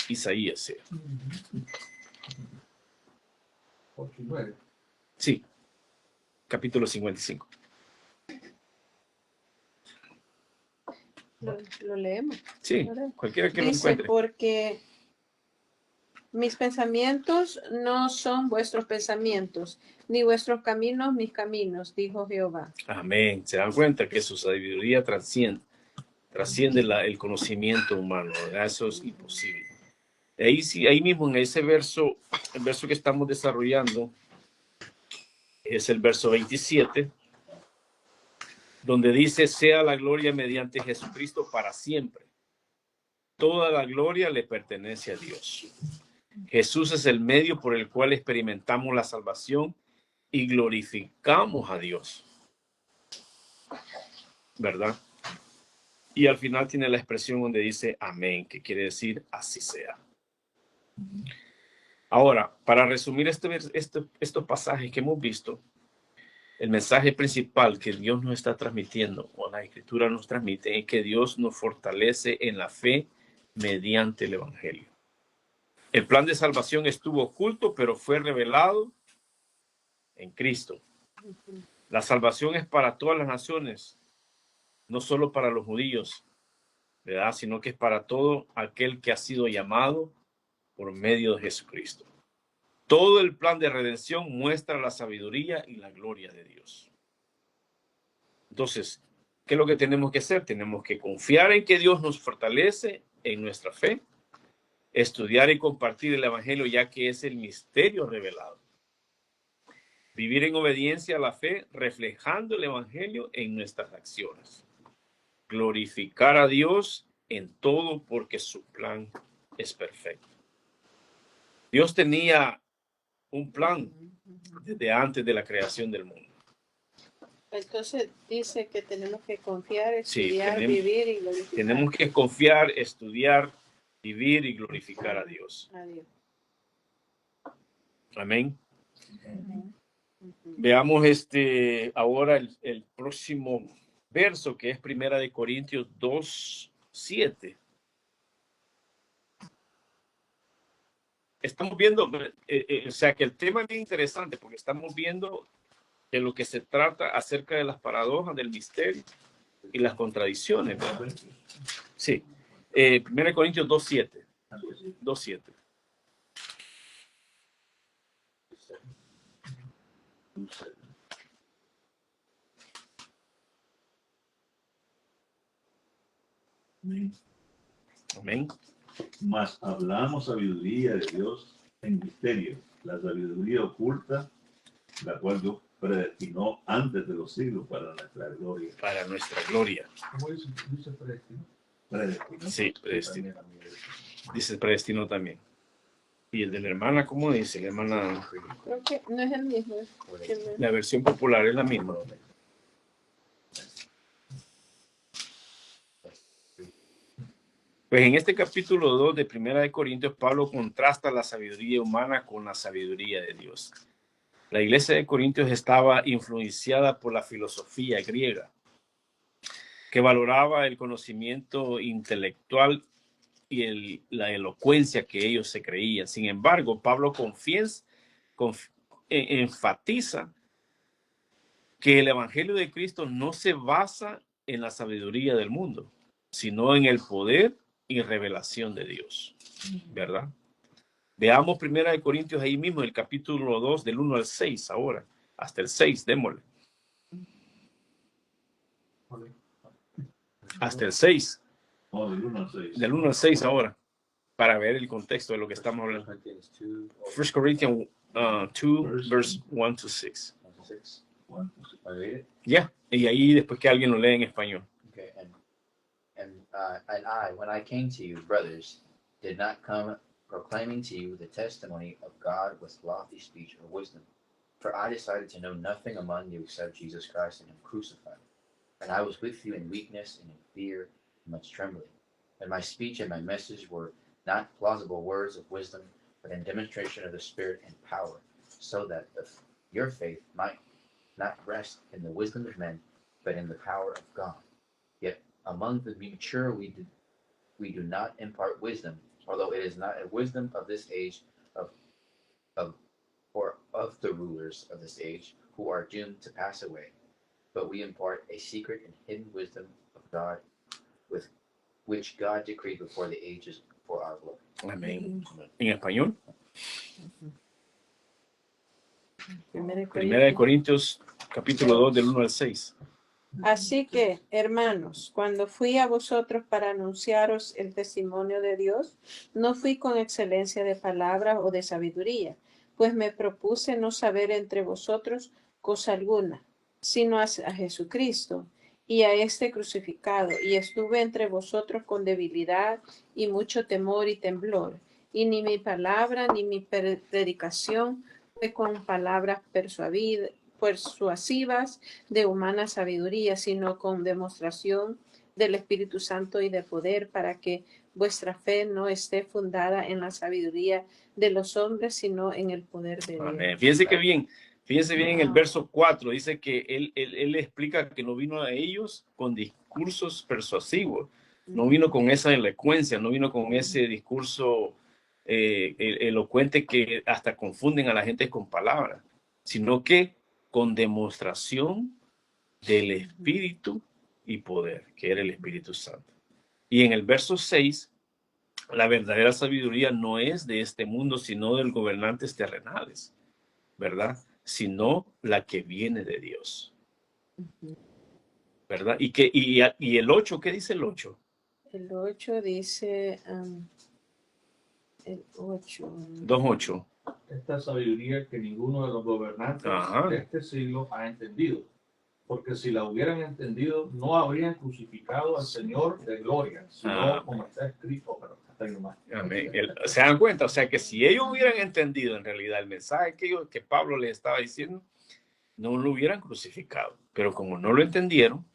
Isaías, sí. 8 y 9. Sí, capítulo 55. Lo leemos. Sí, cualquiera que lo Dice, encuentre. porque mis pensamientos no son vuestros pensamientos, ni vuestros caminos mis caminos, dijo Jehová. Amén. Se dan cuenta que su sabiduría trasciende el conocimiento humano, ¿verdad? Eso es imposible. Ahí mismo en ese verso, el verso que estamos desarrollando es el verso 27, donde dice, sea la gloria mediante Jesucristo para siempre. Toda la gloria le pertenece a Dios. Jesús es el medio por el cual experimentamos la salvación y glorificamos a Dios, ¿verdad? Y al final tiene la expresión donde dice amén, que quiere decir así sea. Ahora, para resumir estos pasajes que hemos visto, el mensaje principal que Dios nos está transmitiendo, o la Escritura nos transmite, es que Dios nos fortalece en la fe mediante el Evangelio. El plan de salvación estuvo oculto, pero fue revelado en Cristo. La salvación es para todas las naciones, no solo para los judíos, ¿verdad? Sino que es para todo aquel que ha sido llamado por medio de Jesucristo. Todo el plan de redención muestra la sabiduría y la gloria de Dios. Entonces, ¿qué es lo que tenemos que hacer? Tenemos que confiar en que Dios nos fortalece en nuestra fe, estudiar y compartir el Evangelio, ya que es el misterio revelado. Vivir en obediencia a la fe, reflejando el Evangelio en nuestras acciones. Glorificar a Dios en todo porque su plan es perfecto. Dios tenía un plan desde antes de la creación del mundo. Entonces dice que tenemos que confiar, Sí, estudiar, vivir y glorificar. Tenemos que confiar, estudiar, vivir y glorificar a Dios. a Dios. Amén. Veamos ahora el próximo verso, que es Primera de Corintios 2:7. Estamos viendo, o sea que el tema es bien interesante porque estamos viendo de lo que se trata acerca de las paradojas del misterio y las contradicciones, ¿verdad? Sí. 1 Corintios 2:7. 2:7. Amén. Mas hablamos sabiduría de Dios en misterio, la sabiduría oculta, la cual Dios predestinó antes de los siglos para nuestra gloria. Para nuestra gloria. ¿Cómo dice predestinó? Predestinó. Sí, predestinó. Dice predestinó también. Y el de la hermana, ¿cómo dice? La hermana. Creo que no es el mismo. La versión popular es la misma. Pues en este capítulo 2 de Primera de Corintios, Pablo contrasta la sabiduría humana con la sabiduría de Dios. La iglesia de Corintios estaba influenciada por la filosofía griega, que valoraba el conocimiento intelectual y la elocuencia que ellos se creían. Sin embargo, Pablo enfatiza que el evangelio de Cristo no se basa en la sabiduría del mundo, sino en el poder y revelación de Dios, ¿verdad? Veamos 1 Corintios ahí mismo, el capítulo 2, del 1 al 6 ahora. Hasta el 6, démosle. Hasta el 6. Oh, del 1 al 6. Del 1 al 6 ahora. Para ver el contexto de lo que estamos hablando. Corinthians 2, 1 Corinthians 2, verse 1 to 6. 6. ¿Cuánto? Want to read it? Ya. Y ahí después que alguien lo lee en español. Okay, and I, when I came to you, brothers, did not come proclaiming to you the testimony of God with lofty speech or wisdom. For I decided to know nothing among you except Jesus Christ and Him crucified. And I was with you in weakness and in fear and much trembling. And my speech and my message were not plausible words of wisdom, but in demonstration of the Spirit and power, so that your faith might not rest in the wisdom of men, but in the power of God. Yet among the mature we do not impart wisdom, although it is not a wisdom of this age of the rulers of this age, who are doomed to pass away, but we impart a secret and hidden wisdom of God, with which God decreed before the ages for our glory. Amén. En español. 1 1 Corintios capítulo 2 del 1 al 6. Así que, hermanos, cuando fui a vosotros para anunciaros el testimonio de Dios, no fui con excelencia de palabra o de sabiduría, pues me propuse no saber entre vosotros cosa alguna, sino a Jesucristo y a este crucificado, y estuve entre vosotros con debilidad y mucho temor y temblor, y ni mi palabra ni mi predicación fue con palabras persuasivas de humana sabiduría, sino con demostración del Espíritu Santo y de poder, para que vuestra fe no esté fundada en la sabiduría de los hombres, sino en el poder de Dios. Amén. Fíjense bien en el verso 4, dice que él explica que no vino a ellos con discursos persuasivos, no vino con esa elocuencia, no vino con ese discurso elocuente que hasta confunden a la gente con palabras, sino que con demostración del Espíritu y poder, que era el Espíritu Santo. Y en el verso 6, la verdadera sabiduría no es de este mundo, sino de los gobernantes terrenales, ¿verdad? Sino la que viene de Dios, ¿verdad? Y el 8, ¿qué dice el 8? El 8 dice, el 8. 2:8. Esta sabiduría que ninguno de los gobernantes Ajá. de este siglo ha entendido, porque si la hubieran entendido, no habrían crucificado al Señor de gloria, sino como está escrito, pero hasta ahí nomás. Amén. ¿Se dan cuenta? O sea, que si ellos hubieran entendido en realidad el mensaje que Pablo les estaba diciendo, no lo hubieran crucificado. Pero como no lo entendieron,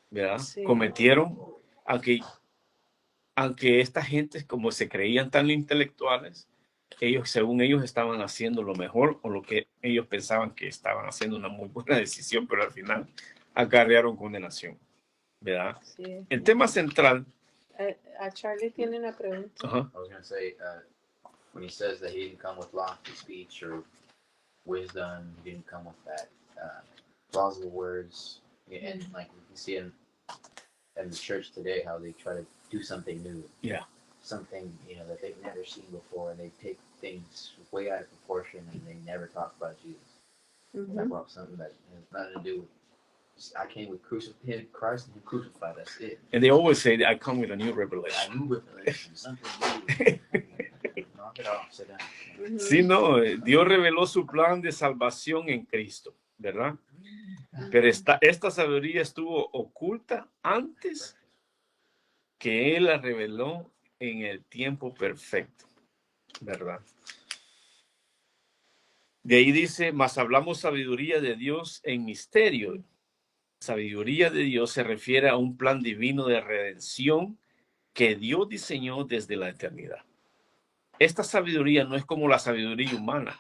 ¿verdad? Sí. Cometieron, aunque esta gente, como se creían tan intelectuales, según ellos estaban haciendo lo mejor, o lo que ellos pensaban que estaban haciendo una muy buena decisión, pero al final acarrearon condenación, ¿verdad? Sí. El tema central. A Charlie tiene una pregunta. Uh-huh. I was going to say, when he says that he didn't come with lofty speech or wisdom, he didn't come with that plausible words, and like we can see in the church today, how they try to do something new. Yeah. Something, that they've never seen before, and they take things way out of proportion, and they never talk about Jesus. Talk about something that has nothing to do with. I came with Christ and Him crucified. That's it. And they always say that I come with a new revelation. A new revelation, something new. Knock it off, sit down. Sí, no, Dios reveló su plan de salvación en Cristo, ¿verdad? Pero esta sabiduría estuvo oculta antes que Él la reveló en el tiempo perfecto, ¿verdad? De ahí dice, mas hablamos sabiduría de Dios en misterio. Sabiduría de Dios se refiere a un plan divino de redención que Dios diseñó desde la eternidad. Esta sabiduría no es como la sabiduría humana,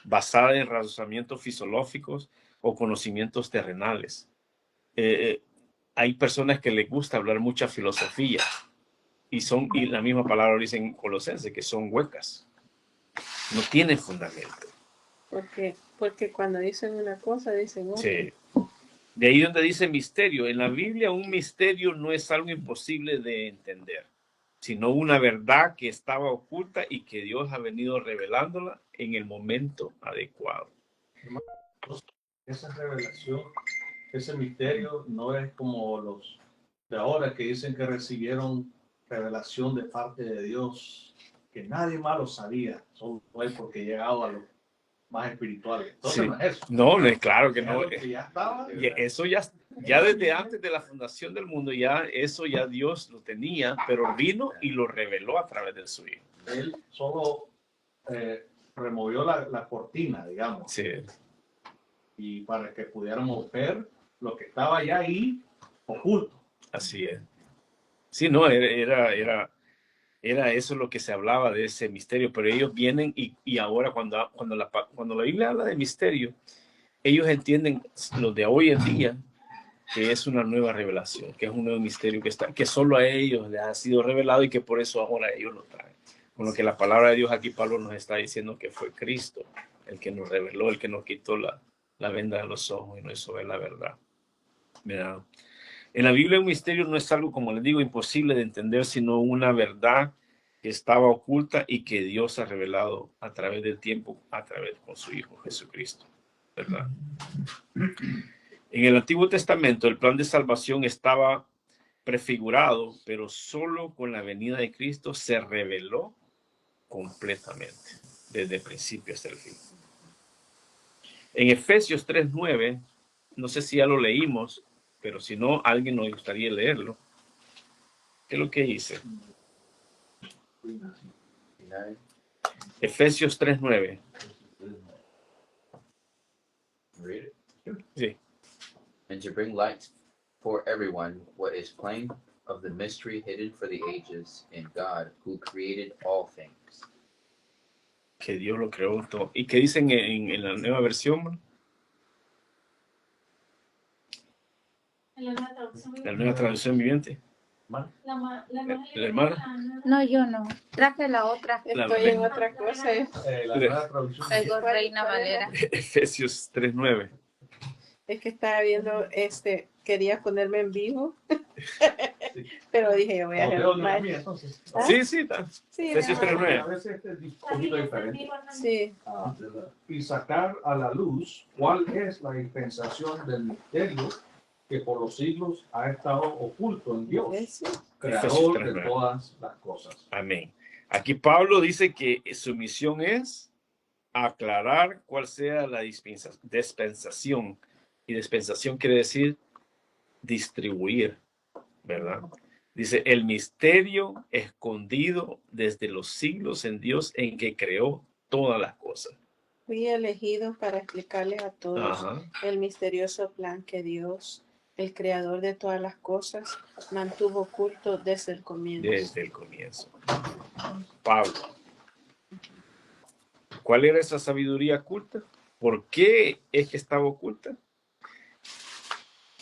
basada en razonamientos filosóficos o conocimientos terrenales. Hay personas que les gusta hablar mucha filosofía y la misma palabra lo dice en Colosenses, que son huecas. No tienen fundamento. Porque cuando dicen una cosa, dicen otra. Sí. De ahí donde dice misterio. En la Biblia un misterio no es algo imposible de entender, sino una verdad que estaba oculta y que Dios ha venido revelándola en el momento adecuado. Esa revelación, ese misterio no es como los de ahora que dicen que recibieron revelación de parte de Dios, que nadie más lo sabía, solo es porque llegado a lo más espiritual. Entonces Sí. no es eso. No, no, claro que Es no. algo que ya estaba. Y eso ya desde antes de la fundación del mundo, ya eso ya Dios lo tenía, pero vino y lo reveló a través de su Hijo. Él solo removió la cortina, digamos, Sí, y para que pudiéramos ver lo que estaba ya ahí oculto. así es. Sí, no, era eso lo que se hablaba de ese misterio, pero ellos vienen y ahora cuando la Biblia habla de misterio, ellos entienden, los de hoy en día, que es una nueva revelación, que es un nuevo misterio que solo a ellos les ha sido revelado y que por eso ahora ellos lo traen. Con lo que la palabra de Dios aquí, Pablo nos está diciendo que fue Cristo el que nos reveló, el que nos quitó la venda de los ojos y nos hizo ver la verdad. Mira, en la Biblia un misterio no es algo, como les digo, imposible de entender, sino una verdad que estaba oculta y que Dios ha revelado a través del tiempo, a través con su Hijo Jesucristo, ¿verdad? En el Antiguo Testamento el plan de salvación estaba prefigurado, pero solo con la venida de Cristo se reveló completamente, desde el principio hasta el fin. En Efesios 3:9, no sé si ya lo leímos, pero si no, alguien nos gustaría leerlo. ¿Qué es lo que dice? Efesios 3:9. Read it. Sí. And to bring light for everyone what is plain of the mystery hidden for the ages in God who created all things. Que Dios lo creó todo. ¿Y qué dicen en la nueva versión, man? En la nueva traducción La nueva traducción viviente. la ¿La hermana? No, yo no. Traje la otra. Estoy en otra cosa. La nueva traducción. Traigo Reina Valera. Efesios 3:9. Es que estaba viendo, quería ponerme en vivo, pero dije, yo voy a hacer más. Entonces. ¿Ah? Sí, está. Sí, Efesios mejor. 3:9. A veces este es un poquito diferente. Sí, Y sacar a la luz cuál es la dispensación del misterio que por los siglos ha estado oculto en Dios, ¿ves? creador de 3:9. todas las cosas. Amén. Aquí Pablo dice que su misión es aclarar cuál sea la dispensación. Y dispensación quiere decir distribuir, ¿verdad? Dice, el misterio escondido desde los siglos en Dios en que creó todas las cosas. Fui elegido para explicarles a todos Ajá. el misterioso plan que Dios, el creador de todas las cosas, mantuvo oculto desde el comienzo. Desde el comienzo. Pablo. ¿Cuál era esa sabiduría oculta? ¿Por qué es que estaba oculta?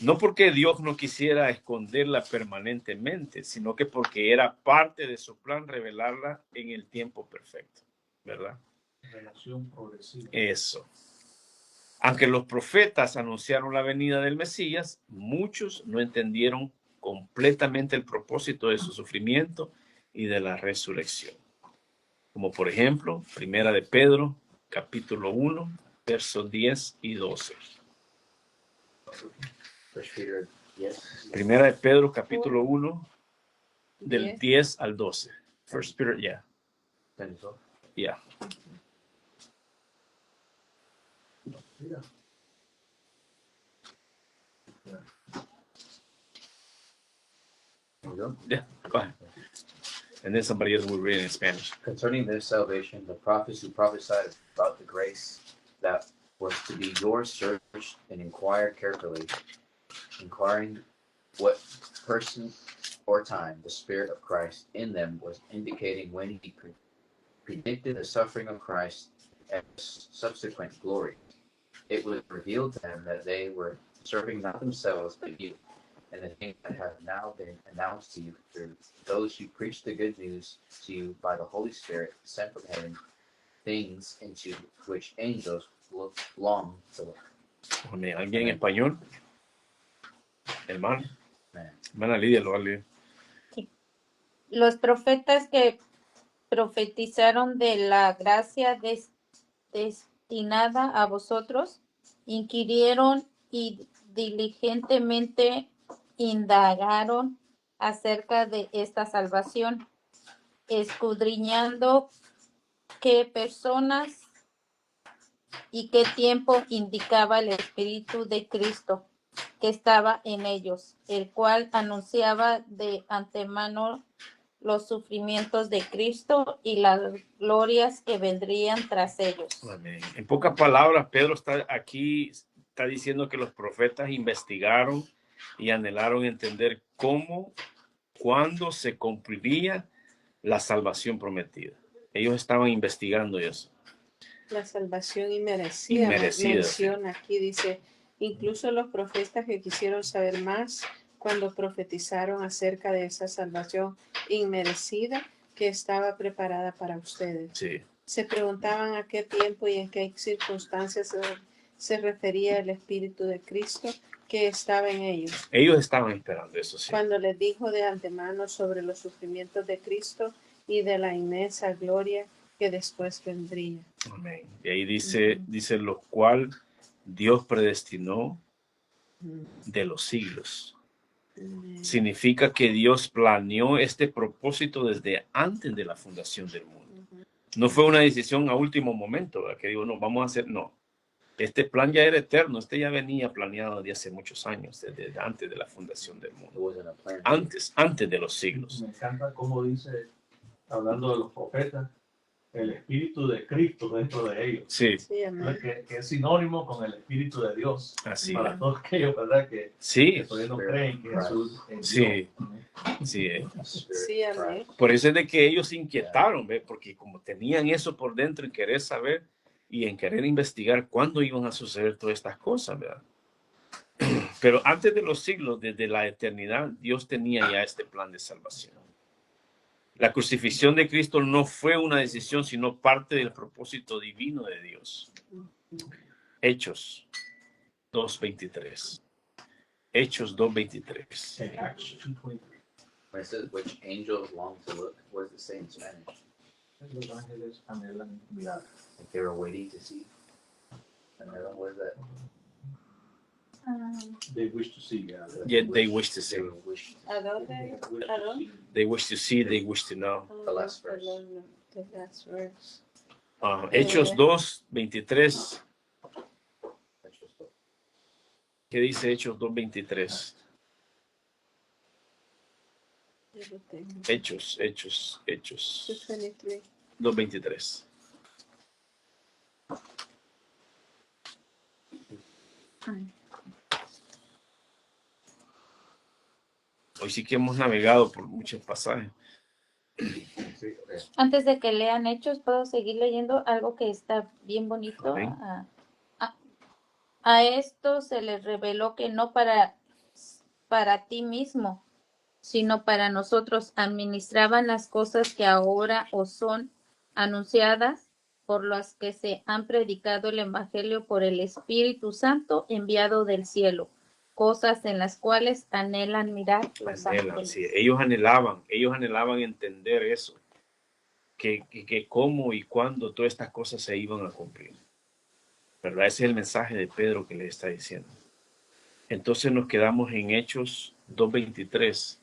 No porque Dios no quisiera esconderla permanentemente, sino que porque era parte de su plan revelarla en el tiempo perfecto, ¿verdad? Relación progresiva. Eso. Aunque los profetas anunciaron la venida del Mesías, muchos no entendieron completamente el propósito de su sufrimiento y de la resurrección. Como por ejemplo, Primera de Pedro, capítulo 1, versos 10 y 12. First Peter, yes. Primera de Pedro, capítulo 1, del 10. 10 al 12. First Peter, yeah. 10 and 12. Yeah. Here we go. Yeah, go ahead. And then somebody else will read it in Spanish. Concerning this salvation, the prophets who prophesied about the grace that was to be yours searched and inquired carefully, inquiring what person or time the Spirit of Christ in them was indicating when he predicted the suffering of Christ and subsequent glory. It was revealed to them that they were serving not themselves but you, and the things that have now been announced to you through those who preach the good news to you by the Holy Spirit sent from heaven, things into which angels long to look. Amén. ¿Alguien en español? Hermano. Man. Hermana Lidia lo va a leer. Los profetas que profetizaron de la gracia destinada a vosotros, inquirieron y diligentemente indagaron acerca de esta salvación, escudriñando qué personas y qué tiempo indicaba el Espíritu de Cristo que estaba en ellos, el cual anunciaba de antemano los sufrimientos de Cristo y las glorias que vendrían tras ellos. Amén. En pocas palabras, Pedro está diciendo que los profetas investigaron y anhelaron entender cómo, cuándo se cumpliría la salvación prometida. Ellos estaban investigando eso. La salvación inmerecida. Inmerecida, Menciona aquí, dice, incluso los profetas que quisieron saber más cuando profetizaron acerca de esa salvación inmerecida que estaba preparada para ustedes. Sí. Se preguntaban a qué tiempo y en qué circunstancias se refería el Espíritu de Cristo que estaba en ellos. Ellos estaban esperando eso, sí. Cuando les dijo de antemano sobre los sufrimientos de Cristo y de la inmensa gloria que después vendría. Amén. Y ahí dice lo cual Dios predestinó de los siglos. Significa que Dios planeó este propósito desde antes de la fundación del mundo. No fue una decisión a último momento, ¿verdad? Que digo, no, vamos a hacer, no. Este plan ya era eterno, este ya venía planeado de hace muchos años, desde antes de la fundación del It mundo. wasn't a plan. Antes de los siglos. Me encanta cómo dice, hablando de los profetas, el Espíritu de Cristo dentro de ellos. Sí, Sí, amén. Que es sinónimo con el Espíritu de Dios. así Para es. todos aquellos, ¿verdad? Que Sí, todavía no creen que Jesús es Sí. Dios. sí. Sí, amén. Por eso es de que ellos se inquietaron, ¿ve? Porque como tenían eso por dentro en querer saber y en querer investigar cuándo iban a suceder todas estas cosas, ¿verdad? Pero antes de los siglos, desde la eternidad, Dios tenía ya este plan de salvación. La crucifixión de Cristo no fue una decisión, sino parte del propósito divino de Dios. Hechos 2:23. Hechos 2:23. En Acts 2:23. When it says which angels long to look, what does it say in Spanish? Los ángeles anhelan mirar. Like they were waiting to see. What is that? They wish to see, yeah. Yet they wish to see. They were wish- ¿A dónde? ¿A dónde? They wish to see, they wish to know. The last verse. Perdón, the last verse. Hechos 2:23. That's just what- ¿Qué dice Hechos 2:23? Yo lo tengo. Hechos 2:23. 2:23. Hoy sí que hemos navegado por muchos pasajes. Sí, okay. Antes de que lean Hechos, puedo seguir leyendo algo que está bien bonito. Amén. A esto se les reveló que no para ti mismo, sino para nosotros administraban las cosas que ahora os son anunciadas, por las que se han predicado el Evangelio por el Espíritu Santo enviado del cielo, cosas en las cuales anhelan mirar los Anhelan, ángeles. sí. Ellos anhelaban entender eso, que cómo y cuándo todas estas cosas se iban a cumplir. ¿Verdad? Ese es el mensaje de Pedro que le está diciendo. Entonces nos quedamos en Hechos 2:23.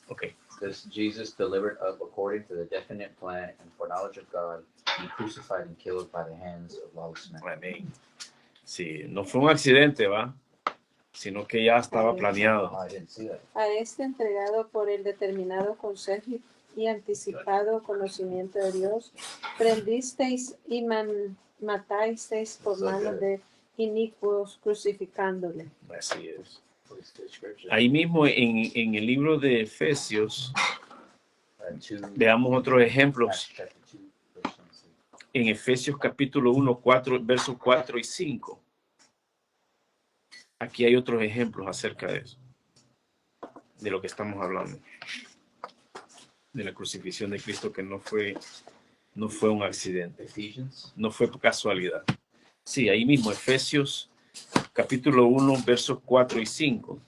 Ok. This Jesus delivered up according to the definite plan and foreknowledge of God, and crucified and killed by the hands of lawless men. Amén. Sí, no fue un accidente, ¿va? Sino que ya estaba Oh, planeado. I didn't see that. A este entregado por el determinado consejo y anticipado conocimiento de Dios, prendisteis y matasteis por manos de inicuos, crucificándole. Así es. What is the scripture? Ahí mismo en el libro de Efesios, Two, veamos otros ejemplos. Acts chapter 2, verse 26. En Efesios capítulo 1, 4, versos 4 y 5. Aquí hay otros ejemplos acerca de eso, de lo que estamos hablando, de la crucifixión de Cristo, que no fue un accidente, Ephesians. no fue por casualidad. Sí, ahí mismo, Efesios capítulo 1, versos 4 y 5.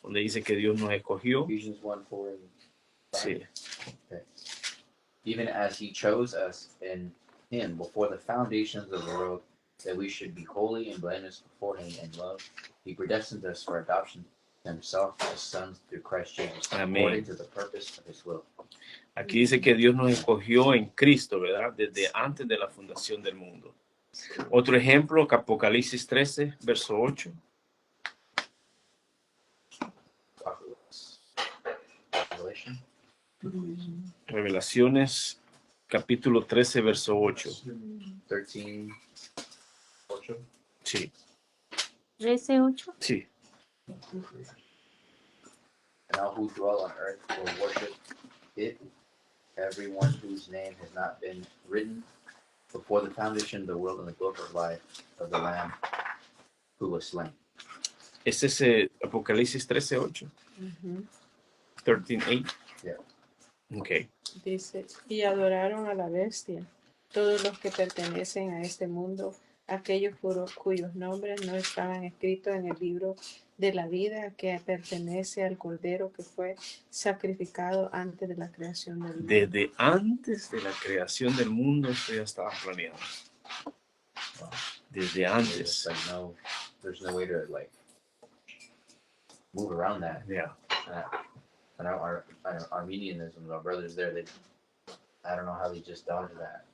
donde dice que Dios nos escogió. Ephesians 1:4 and 5. Sí. Okay. Even as he chose us in him before the foundations of the world, that we should be holy and blameless before him in love, he predestined us for adoption to himself as sons through Christ Jesus, Amén. according to the purpose of his will. Aquí dice que Dios nos escogió en Cristo, ¿verdad? Desde antes de la fundación del mundo. Otro ejemplo, Apocalipsis 13, verso 8. Revelation. Revelaciones, capítulo 13, verso 8. 13, 8. Sí, 13:8. sí. And all who dwell on earth will worship it, everyone whose name has not been written before the foundation of the world in the book of life of the Lamb who was slain. Ese es Apocalipsis 13, 8. Ujú. 13, 8. Yeah. Ok. Dice, y adoraron a la bestia, todos los que pertenecen a este mundo, aquellos cuyos nombres no estaban escritos en el libro de la vida que pertenece al Cordero que fue sacrificado antes de la creación del mundo. Desde antes de la creación del mundo, esto ya estaba planeado. Desde There's antes. just like there's no way to like move around that. Yeah. And our Armenianism, our brothers there, I don't know how they just dodged that.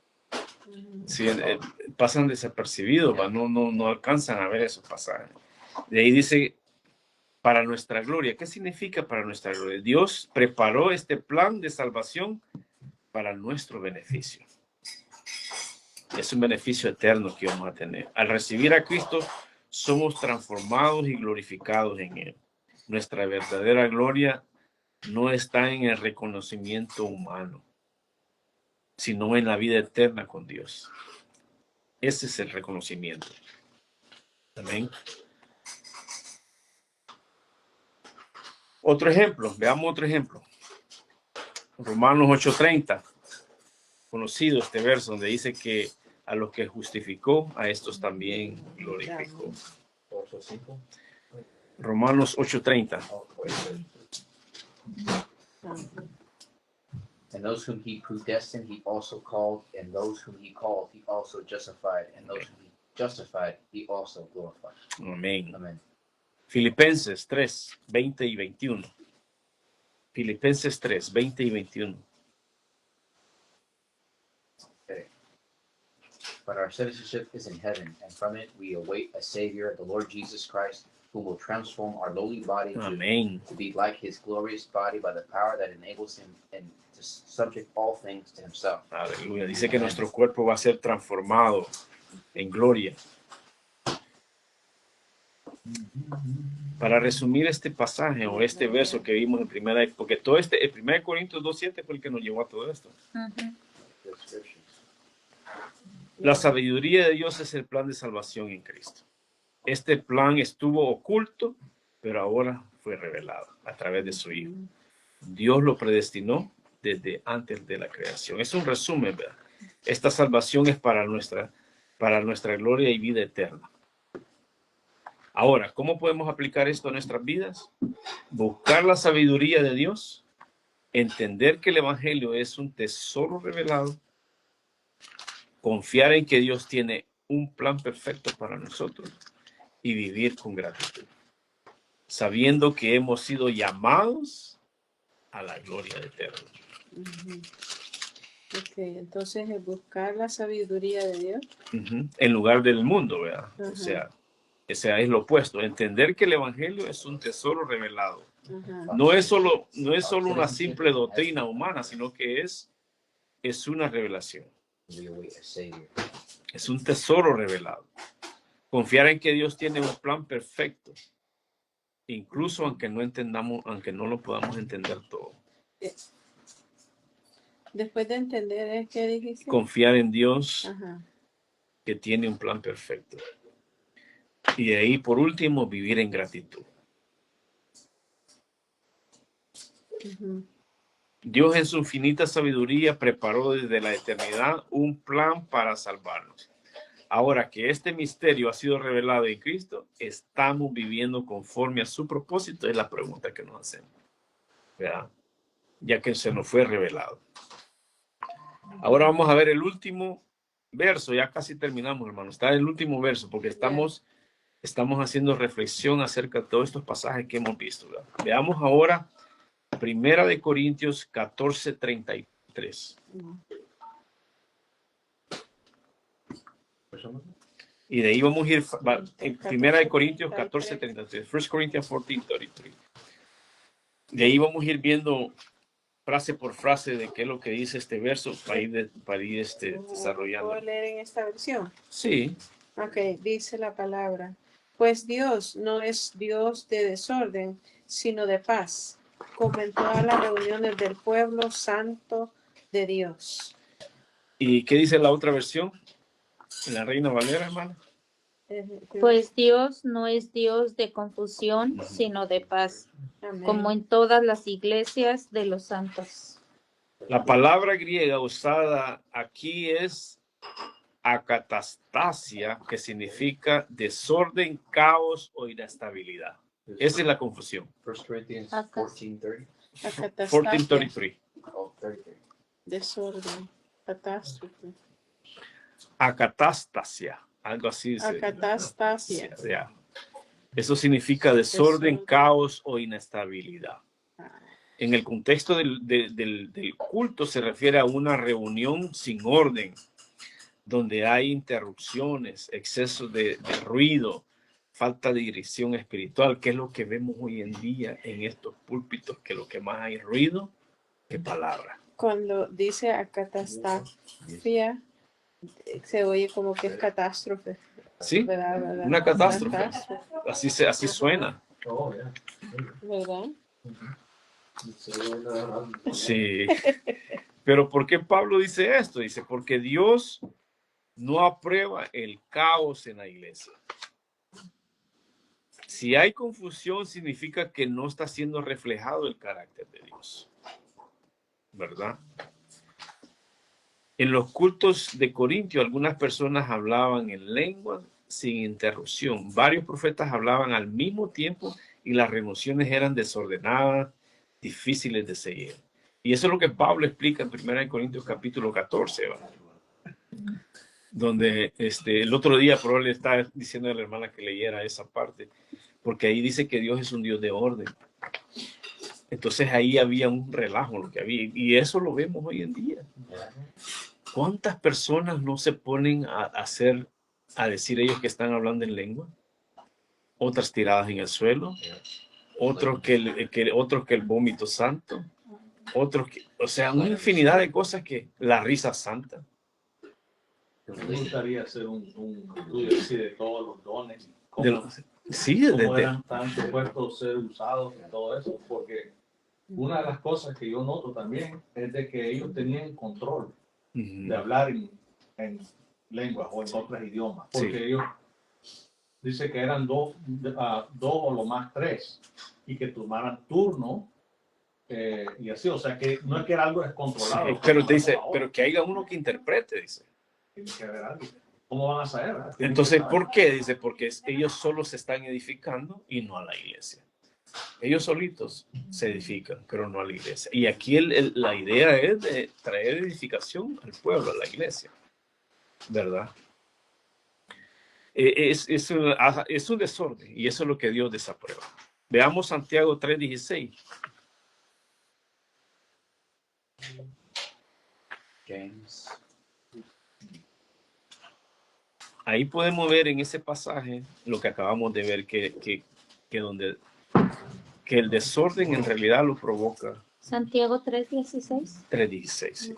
Ujú. Sí, pasan desapercibidos, ¿va? No alcanzan a ver esos pasajes. De ahí dice, para nuestra gloria. ¿Qué significa para nuestra gloria? Dios preparó este plan de salvación para nuestro beneficio. Es un beneficio eterno que vamos a tener. Al recibir a Cristo, somos transformados y glorificados en Él. Nuestra verdadera gloria no está en el reconocimiento humano, sino en la vida eterna con Dios. Ese es el reconocimiento. Amén. Otro ejemplo, veamos otro ejemplo. Romanos 8:30, conocido este verso donde dice que a los que justificó, a estos también glorificó. 8:5. Romanos 8:30. Oh, wait. Ah, And those whom he predestined, he also called, and those whom he called, he also justified, and those whom he justified, he also glorified. Amén. Amen. Filipenses 3, 20 y 21. Filipenses 3, 20 y 21. But our citizenship is in heaven, and from it we await a Savior, the Lord Jesus Christ, who will transform our lowly body Amén. to be like his glorious body by the power that enables him and to subject all things to himself. Aleluya. Dice que nuestro cuerpo va a ser transformado en gloria. Para resumir este pasaje o este verso que vimos en primera, porque todo el 1 Corintios 2:7 fue el que nos llevó a todo esto. The scriptures. La sabiduría de Dios es el plan de salvación en Cristo. Este plan estuvo oculto, pero ahora fue revelado a través de su Hijo. Dios lo predestinó desde antes de la creación. Es un resumen, ¿verdad? Esta salvación es para nuestra gloria y vida eterna. Ahora, ¿cómo podemos aplicar esto a nuestras vidas? Buscar la sabiduría de Dios, entender que el Evangelio es un tesoro revelado, confiar en que Dios tiene un plan perfecto para nosotros y vivir con gratitud, sabiendo que hemos sido llamados a la gloria eterna. ujú. Ok, entonces es buscar la sabiduría de Dios. Ujú. En lugar del mundo, ¿verdad? Ajá. O sea, es lo opuesto. Entender que el Evangelio es un tesoro revelado. Ajá. No es solo una simple doctrina humana, sino que es una revelación. We await a Savior. Es un tesoro revelado. Confiar en que Dios tiene un plan perfecto, incluso aunque no entendamos, aunque no lo podamos entender todo. Después de entender, ¿qué dijiste? Confiar en Dios Ajá. que tiene un plan perfecto. Y de ahí, por último, vivir en gratitud. Ujú. Dios en su infinita sabiduría preparó desde la eternidad un plan para salvarnos. Ahora que este misterio ha sido revelado en Cristo, ¿estamos viviendo conforme a su propósito? Es la pregunta que nos hacemos, ¿verdad? Ya que se nos fue revelado. Ahora vamos a ver el último verso. Ya casi terminamos, hermano. Está el último verso porque estamos haciendo reflexión acerca de todos estos pasajes que hemos visto, ¿verdad? Veamos ahora 1 Corintios 14:33. Y de ahí vamos a ir en 1 Corintios 14:33. 1 Corinthians 14:33. De ahí vamos a ir viendo frase por frase de qué es lo que dice este verso para ir desarrollando. ¿Puedo leer en esta versión? Sí. Ok, dice la palabra. Pues Dios no es Dios de desorden, sino de paz, como en todas las reuniones del pueblo santo de Dios. ¿Y qué dice la otra versión? La Reina Valera, hermana. Pues Dios no es Dios de confusión, sino de paz, Amén. como en todas las iglesias de los santos. La palabra griega usada aquí es acatastasia, que significa desorden, caos o inestabilidad. Esa es la confusión. 1 Corinthians Acá. 14:30. Acatastasia, 14:33. Oh, 33. desorden, catástrofe. Acatastasia, algo así. Acatastasia. Ya. Eso significa desorden, caos o inestabilidad. En el contexto del culto se refiere a una reunión sin orden, donde hay interrupciones, exceso de ruido, falta de dirección espiritual, que es lo que vemos hoy en día en estos púlpitos, que lo que más hay ruido que palabra. Cuando dice acatastasia, se oye como que es catástrofe. ¿Sí? ¿Verdad? Una catástrofe. Así suena. Oh, yeah. ¿Verdad? Sí. Pero ¿por qué Pablo dice esto? Dice, porque Dios no aprueba el caos en la iglesia. Si hay confusión, significa que no está siendo reflejado el carácter de Dios. ¿Verdad? En los cultos de Corintio, algunas personas hablaban en lengua sin interrupción. Varios profetas hablaban al mismo tiempo y las reuniones eran desordenadas, difíciles de seguir. Y eso es lo que Pablo explica en 1 Corintios capítulo 14, ¿va? Donde el otro día por le está diciendo a la hermana que leyera esa parte, porque ahí dice que Dios es un Dios de orden. Entonces ahí había un relajo lo que había, y eso lo vemos hoy en día. ¿Cuántas personas no se ponen a decir ellos que están hablando en lengua? Otras tiradas en el suelo, otros que el vómito santo, otros que, o sea, una infinidad de cosas, que la risa santa. Me gustaría hacer un estudio así de todos los dones, cómo eran tan supuestos ser usados en todo eso, porque una de las cosas que yo noto también es de que ellos tenían control de hablar en lenguas o en otros idiomas, porque ellos dice que eran dos o lo más tres, y que tomaran turno y así, o sea que no es que era algo descontrolado. Sí, pero te dice, pero que haya uno que interprete, dice. Tiene que haber algo. ¿Cómo van a saber? Entonces, ¿por qué? Dice, porque ellos solo se están edificando y no a la iglesia. Ellos solitos se edifican, pero no a la iglesia. Y aquí la idea es de traer edificación al pueblo, a la iglesia. ¿Verdad? Es un desorden, y eso es lo que Dios desaprueba. Veamos Santiago 3:16. James. Ahí podemos ver en ese pasaje lo que acabamos de ver, que el desorden en realidad lo provoca. Santiago 3:16. 3:16.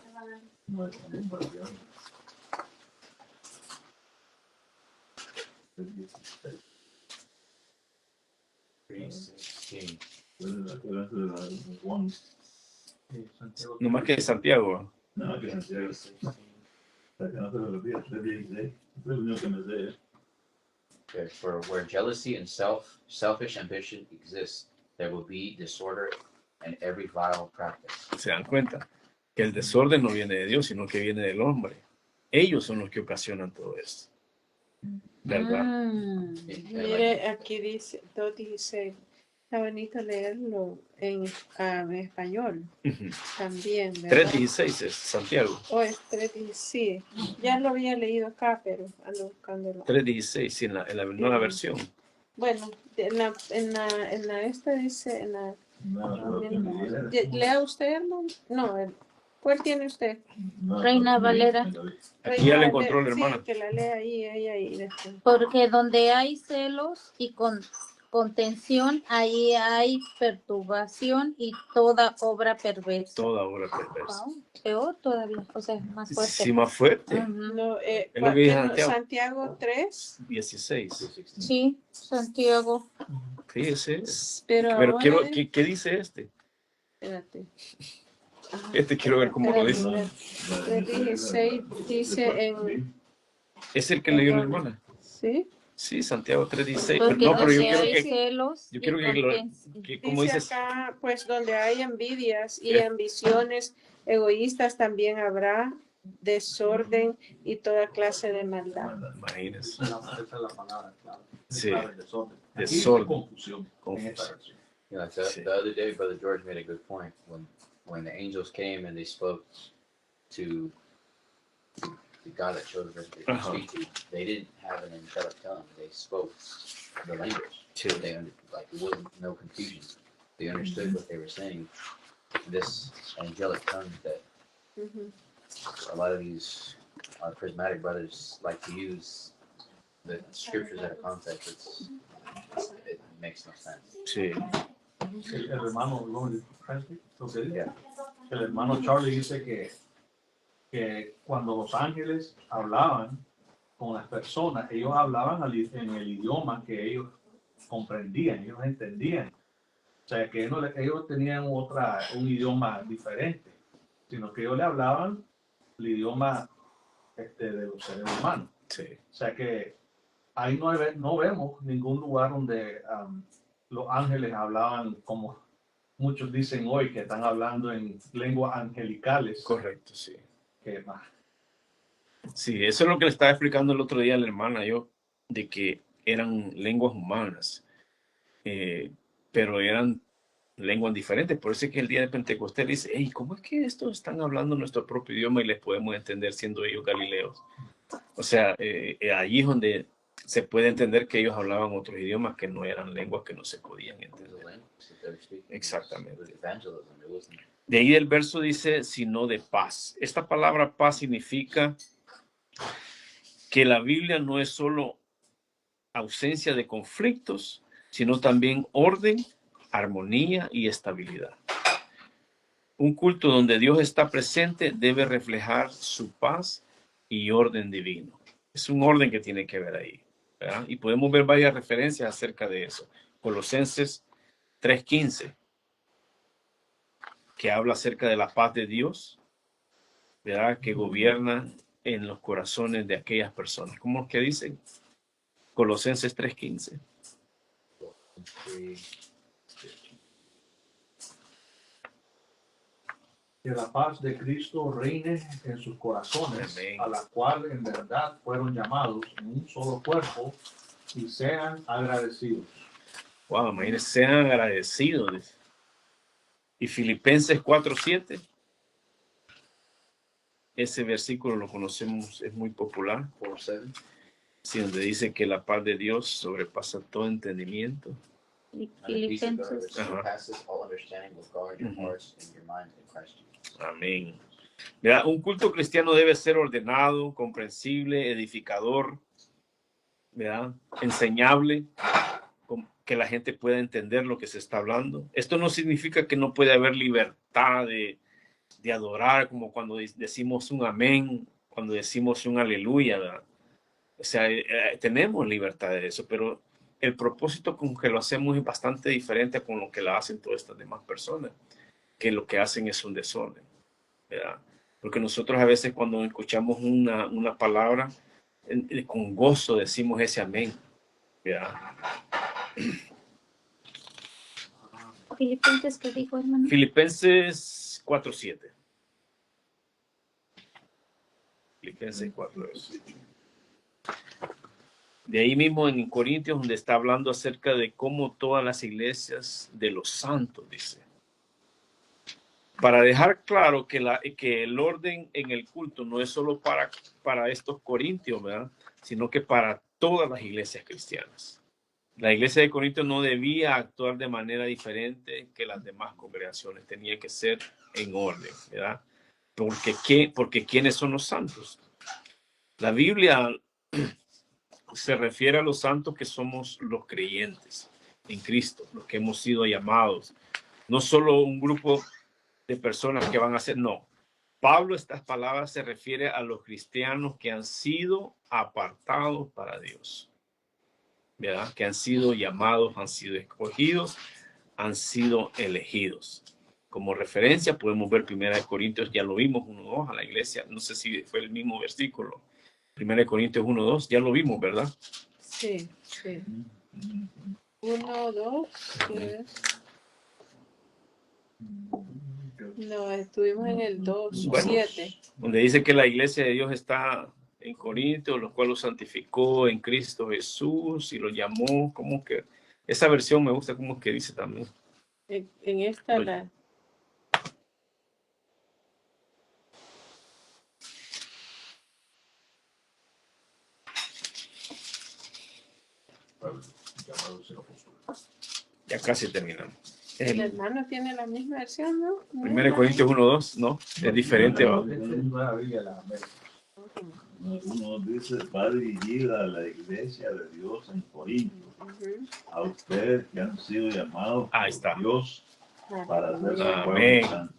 No más que Santiago. No, que Santiago. No se lo olvida, 3:16. Es lo único que me sé. Okay, for where jealousy and selfish ambition exist, there will be disorder and every vile practice. Se dan cuenta que el desorden no viene de Dios, sino que viene del hombre. Ellos son los que ocasionan todo esto. ¿verdad? Mire, aquí dice 2:16. Está bonito leerlo en español Ujú. también, ¿verdad? 3:16 es Santiago. O es 3:16. Sí, ya lo había leído acá, pero ando buscándolo. 3:16, sí, en la nueva versión. Bueno, en la esta dice, No, ¿lea usted, hermano? No, ¿cuál tiene usted? Reina Valera. Aquí ya la Reina encontró la Valera, hermana. sí, que la lea ahí, ella ahí después. Porque donde hay celos y contención, ahí hay perturbación y toda obra perversa. Toda obra perversa. Wow, peor todavía, o sea, más fuerte. Sí, más fuerte. Ujú. No, Es lo que dice no, Santiago. Santiago 3. 16. Sí, Santiago. Fíjese. Pero Pero ahora quiero, es- ¿qué dice este? Espérate. Ah, Quiero ver cómo lo espérate, dice. espérate. 3:16 dice en... ¿Es el que leyó la hermana? ¿Sí? Sí, Santiago 3:16. Porque No, pero yo donde quiero hay que, celos yo y quiero que como Dice dices, acá, pues donde hay envidias y ¿Qué? ambiciones egoístas también habrá desorden y toda clase de maldad. imagínense. Esa es la palabra clave. Sí. Clave, desorden. Aquí dice Desorden. confusión. En esta Confusión. versión. You know, Sí. the other day, Brother George made a good point when the angels came and they spoke to the God that showed them to Uh-huh. speak to. They didn't have an angelic tongue. They spoke the language. Sí. They it wasn't no confusion. They understood what they were saying. This angelic tongue that Ujú. a lot of these charismatic brothers like to use the scriptures out of context. It makes no sense. Sí. El hermano, lo que dice, Yeah. el hermano Charlie dice que cuando los ángeles hablaban con las personas, ellos hablaban en el idioma que ellos comprendían, ellos entendían. O sea, que ellos tenían un idioma diferente, sino que ellos le hablaban el idioma de los seres humanos. Sí. O sea que ahí no vemos ningún lugar donde los ángeles hablaban como muchos dicen hoy, que están hablando en lenguas angelicales. Correcto, sí. Que más. Sí, eso es lo que le estaba explicando el otro día a la hermana yo, de que eran lenguas humanas, pero eran lenguas diferentes. Por eso es que el día de Pentecostés dice, hey, ¿cómo es que estos están hablando nuestro propio idioma y les podemos entender siendo ellos galileos? O sea, ahí es donde se puede entender que ellos hablaban otros idiomas que no eran lenguas que no se podían It was entender. the language that they were speaking. Exactamente. It was evangelism. It wasn't. De ahí el verso dice, sino de paz. Esta palabra paz significa que la Biblia no es solo ausencia de conflictos, sino también orden, armonía y estabilidad. Un culto donde Dios está presente debe reflejar su paz y orden divino. Es un orden que tiene que ver ahí, ¿verdad? Y podemos ver varias referencias acerca de eso. Colosenses 3:15, que habla acerca de la paz de Dios, ¿verdad? Que gobierna en los corazones de aquellas personas. ¿Cómo es que dice? Colosenses 3:15. Que la paz de Cristo reine en sus corazones, Amén. a la cual en verdad fueron llamados en un solo cuerpo, y sean agradecidos. Wow, imagínense, sean agradecidos. Y Filipenses 4:7, ese versículo lo conocemos, es muy popular, 4:7. sí, donde dice que la paz de Dios sobrepasa todo entendimiento. Y And the peace of God Filipenses. which surpasses all understanding will guard your Mhm. hearts and your minds in Christ Jesus. Amén. ¿Verdad? Un culto cristiano debe ser ordenado, comprensible, edificador, ¿verdad? Enseñable, que la gente pueda entender lo que se está hablando. Esto no significa que no puede haber libertad de adorar, como cuando decimos un amén, cuando decimos un aleluya, ¿verdad? O sea, tenemos libertad de eso, pero el propósito con que lo hacemos es bastante diferente con lo que lo hacen todas estas demás personas, que lo que hacen es un desorden, ¿verdad? Porque nosotros a veces cuando escuchamos una palabra, con gozo decimos ese amén, ¿verdad? Filipenses, ¿qué dijo, hermano? Filipenses 4:7. Filipenses 4:7. De ahí mismo en Corintios, donde está hablando acerca de cómo todas las iglesias de los santos, dice. Para dejar claro que el orden en el culto no es solo para estos corintios, ¿verdad? Sino que para todas las iglesias cristianas. La iglesia de Corintios no debía actuar de manera diferente que las demás congregaciones. Tenía que ser en orden, ¿verdad? Porque ¿quiénes son los santos? La Biblia se refiere a los santos que somos los creyentes en Cristo, los que hemos sido llamados. No solo un grupo de personas que van a ser, no. Pablo, estas palabras se refiere a los cristianos que han sido apartados para Dios, ¿verdad? Que han sido llamados, han sido escogidos, han sido elegidos. Como referencia podemos ver 1 Corintios, ya lo vimos 1:2 a la iglesia, no sé si fue el mismo versículo. 1 Corintios 1:2, ya lo vimos, ¿verdad? Sí, sí. 1, 2, 3. No, estuvimos en el 2, Bueno, 7. donde dice que la iglesia de Dios está en Corintios, los cuales lo santificó en Cristo Jesús y lo llamó, como que esa versión me gusta como que dice también. En esta la... Ya casi terminamos. Es El el hermano tiene la misma versión, ¿no? 1 Corintios 1:2, ¿no? Es diferente. ¿va? Uno dice, va dirigida a la iglesia de Dios en Corinto, a ustedes que han sido llamados Ahí está. por Dios para ser su Amén. pueblo santo.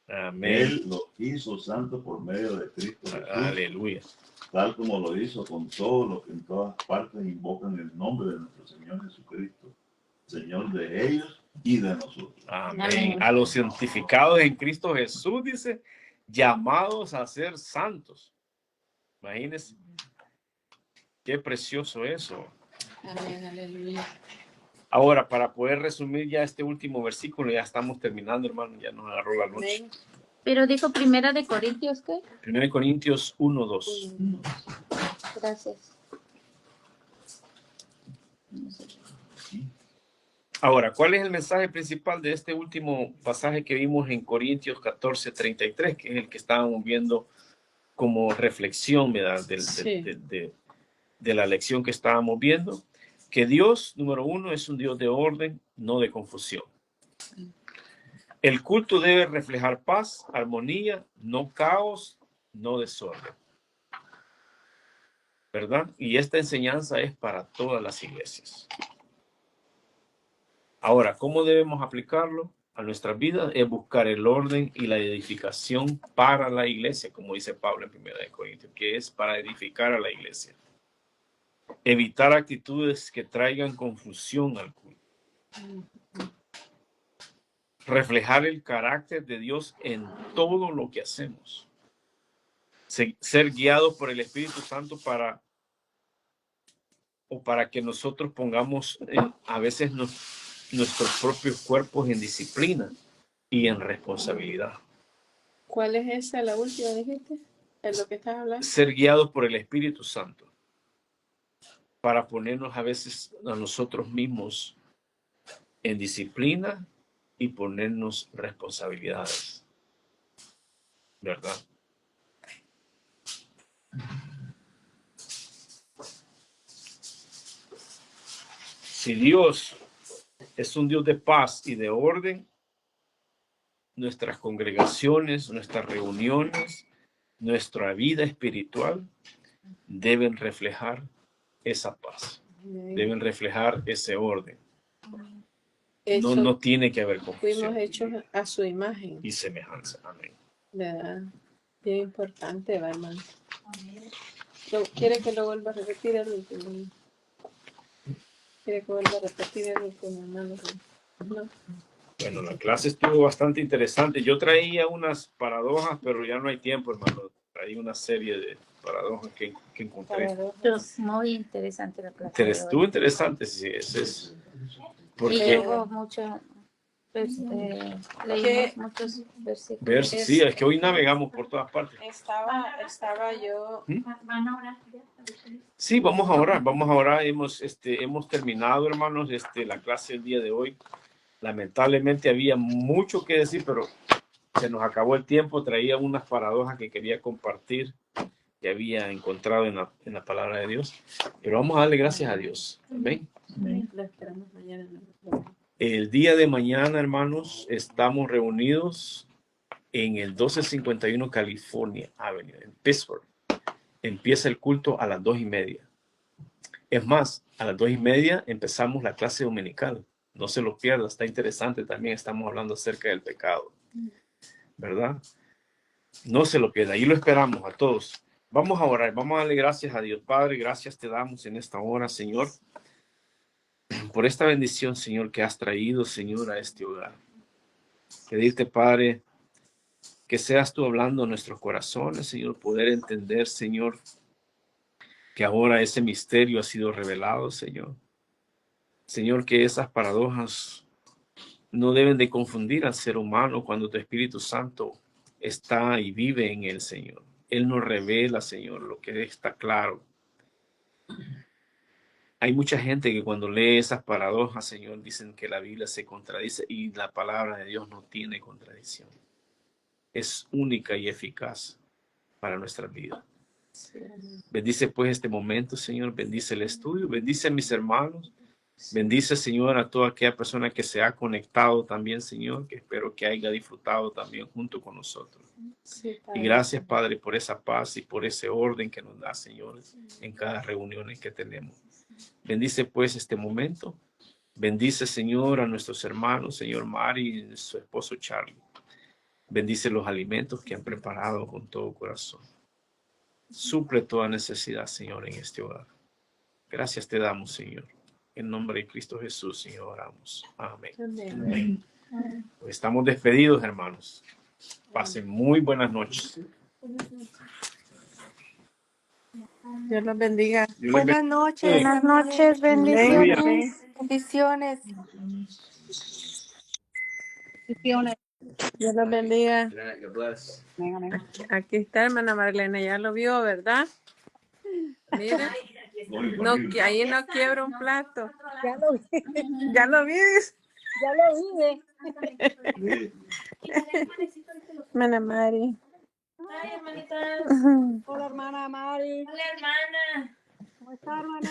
Amén. Él lo hizo santo por medio de Cristo Jesús, Aleluya. tal como lo hizo con todos los que en todas partes invocan el nombre de nuestro Señor Jesucristo, Señor de ellos y de nosotros. Amén. A los santificados en Cristo Jesús, dice, llamados a ser santos. Imagínense. Qué precioso eso. Amén, aleluya. Ahora, para poder resumir ya este último versículo, ya estamos terminando, hermano, ya nos agarró la noche. Amén. Pero dijo 1 Corintios, ¿qué? 1 Corintios 1:2. Gracias. Ahora, ¿cuál es el mensaje principal de este último pasaje que vimos en Corintios 14:33, que es el que estábamos viendo como reflexión, ¿verdad? De la lección que estábamos viendo? Que Dios, número uno, es un Dios de orden, no de confusión. El culto debe reflejar paz, armonía, no caos, no desorden. ¿Verdad? Y esta enseñanza es para todas las iglesias. Ahora, ¿cómo debemos aplicarlo a nuestras vidas? Es buscar el orden y la edificación para la iglesia, como dice Pablo en 1 Corintios, que es para edificar a la iglesia. Evitar actitudes que traigan confusión al culto. Reflejar el carácter de Dios en todo lo que hacemos. Ser guiados por el Espíritu Santo para que nosotros pongamos a veces nuestros propios cuerpos en disciplina y en responsabilidad. ¿Cuál es esa, la última, dijiste? ¿Es lo que estás hablando? Ser guiados por el Espíritu Santo para ponernos a veces a nosotros mismos en disciplina y ponernos responsabilidades. ¿Verdad? Si Dios es un Dios de paz y de orden, nuestras congregaciones, nuestras reuniones, nuestra vida espiritual deben reflejar esa paz, deben reflejar ese orden. No tiene que haber confusión. Fuimos hechos a su imagen. Y semejanza. Amén. ¿Verdad? Bien importante, ¿va, hermano? ¿Quiere que lo vuelva a repetir el último? ¿Quiere que vuelva a repetir el último, hermano? No. Bueno, la clase estuvo bastante interesante. Yo traía unas paradojas, pero ya no hay tiempo, hermano. Traía una serie de paradojas que encontré. Muy interesante la clase. Estuvo interesante, sí. Ese es. Y hubo mucho. leímos muchos versículos. Versos, sí, es que hoy navegamos por todas partes. Estaba yo. Van a orar ya. Sí, vamos a orar, vamos a orar. Hemos terminado, hermanos, la clase del día de hoy. Lamentablemente había mucho que decir, pero se nos acabó el tiempo. Traía unas paradojas que quería compartir, que había encontrado en la palabra de Dios. Pero vamos a darle gracias a Dios. Amén. Lo esperamos mañana en el programa. El día de mañana, hermanos, estamos reunidos en el 1251 California Avenue, en Pittsburgh. Empieza el culto a las 2:30. Es más, a las 2:30 empezamos la clase dominical. No se lo pierda, está interesante también. Estamos hablando acerca del pecado, ¿verdad? No se lo pierda, ahí lo esperamos a todos. Vamos a orar, vamos a darle gracias a Dios. Padre, gracias te damos en esta hora, Señor, por esta bendición, Señor, que has traído, Señor, a este hogar. Pedirte, Padre, que seas tú hablando en nuestros corazones, Señor, poder entender, Señor, que ahora ese misterio ha sido revelado, Señor. Señor, que esas paradojas no deben de confundir al ser humano cuando tu Espíritu Santo está y vive en él, Señor. Él nos revela, Señor, lo que está claro. Hay mucha gente que cuando lee esas paradojas, Señor, dicen que la Biblia se contradice y la palabra de Dios no tiene contradicción. Es única y eficaz para nuestra vida. Bendice pues este momento, Señor. Bendice el estudio. Bendice a mis hermanos. Bendice, Señor, a toda aquella persona que se ha conectado también, Señor, que espero que haya disfrutado también junto con nosotros. Sí, Y gracias, Padre, por esa paz y por ese orden que nos da, Señor, en cada reunión que tenemos. Bendice pues este momento. Bendice, Señor, a nuestros hermanos, Señor Mari y su esposo Charlie. Bendice los alimentos que han preparado con todo corazón. Suple toda necesidad, Señor, en este hogar. Gracias te damos, Señor. En nombre de Cristo Jesús, Señor, oramos. Amén. Amén. Pues estamos despedidos, hermanos. Pasen muy buenas noches. Dios los bendiga. Dios les Buenas noches. Sí. Buenas noches. Bendiciones. Bendiciones. Dios los bendiga. Good night, God bless. Aquí está, hermana Marlene, ya lo vio, ¿verdad? Mira, no, que ahí no quiebra un plato. Ya lo vi. Ya lo vi, dice. Ya lo vi. Hermana Mari. Ay, hermanitas. Hola, hermana Mari. Hola, hermana. ¿Cómo está, hermana?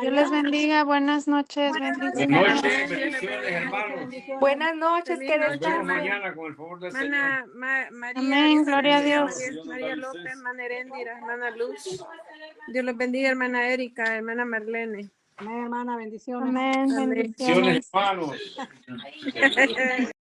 Dios les bendiga, buenas noches, Buenas bendiciones. noches, bendiciones, hermanos. Buenas noches, que Nos vemos descansen. mañana con el favor del Señor. Hermana María. Amén, gloria a Dios. María López, hermana Heréndira, hermana Luz. Dios los bendiga, hermana Erika, hermana Marlene. Amén, hermana, bendiciones. Amén, Amén. bendiciones. Bendiciones, hermanos.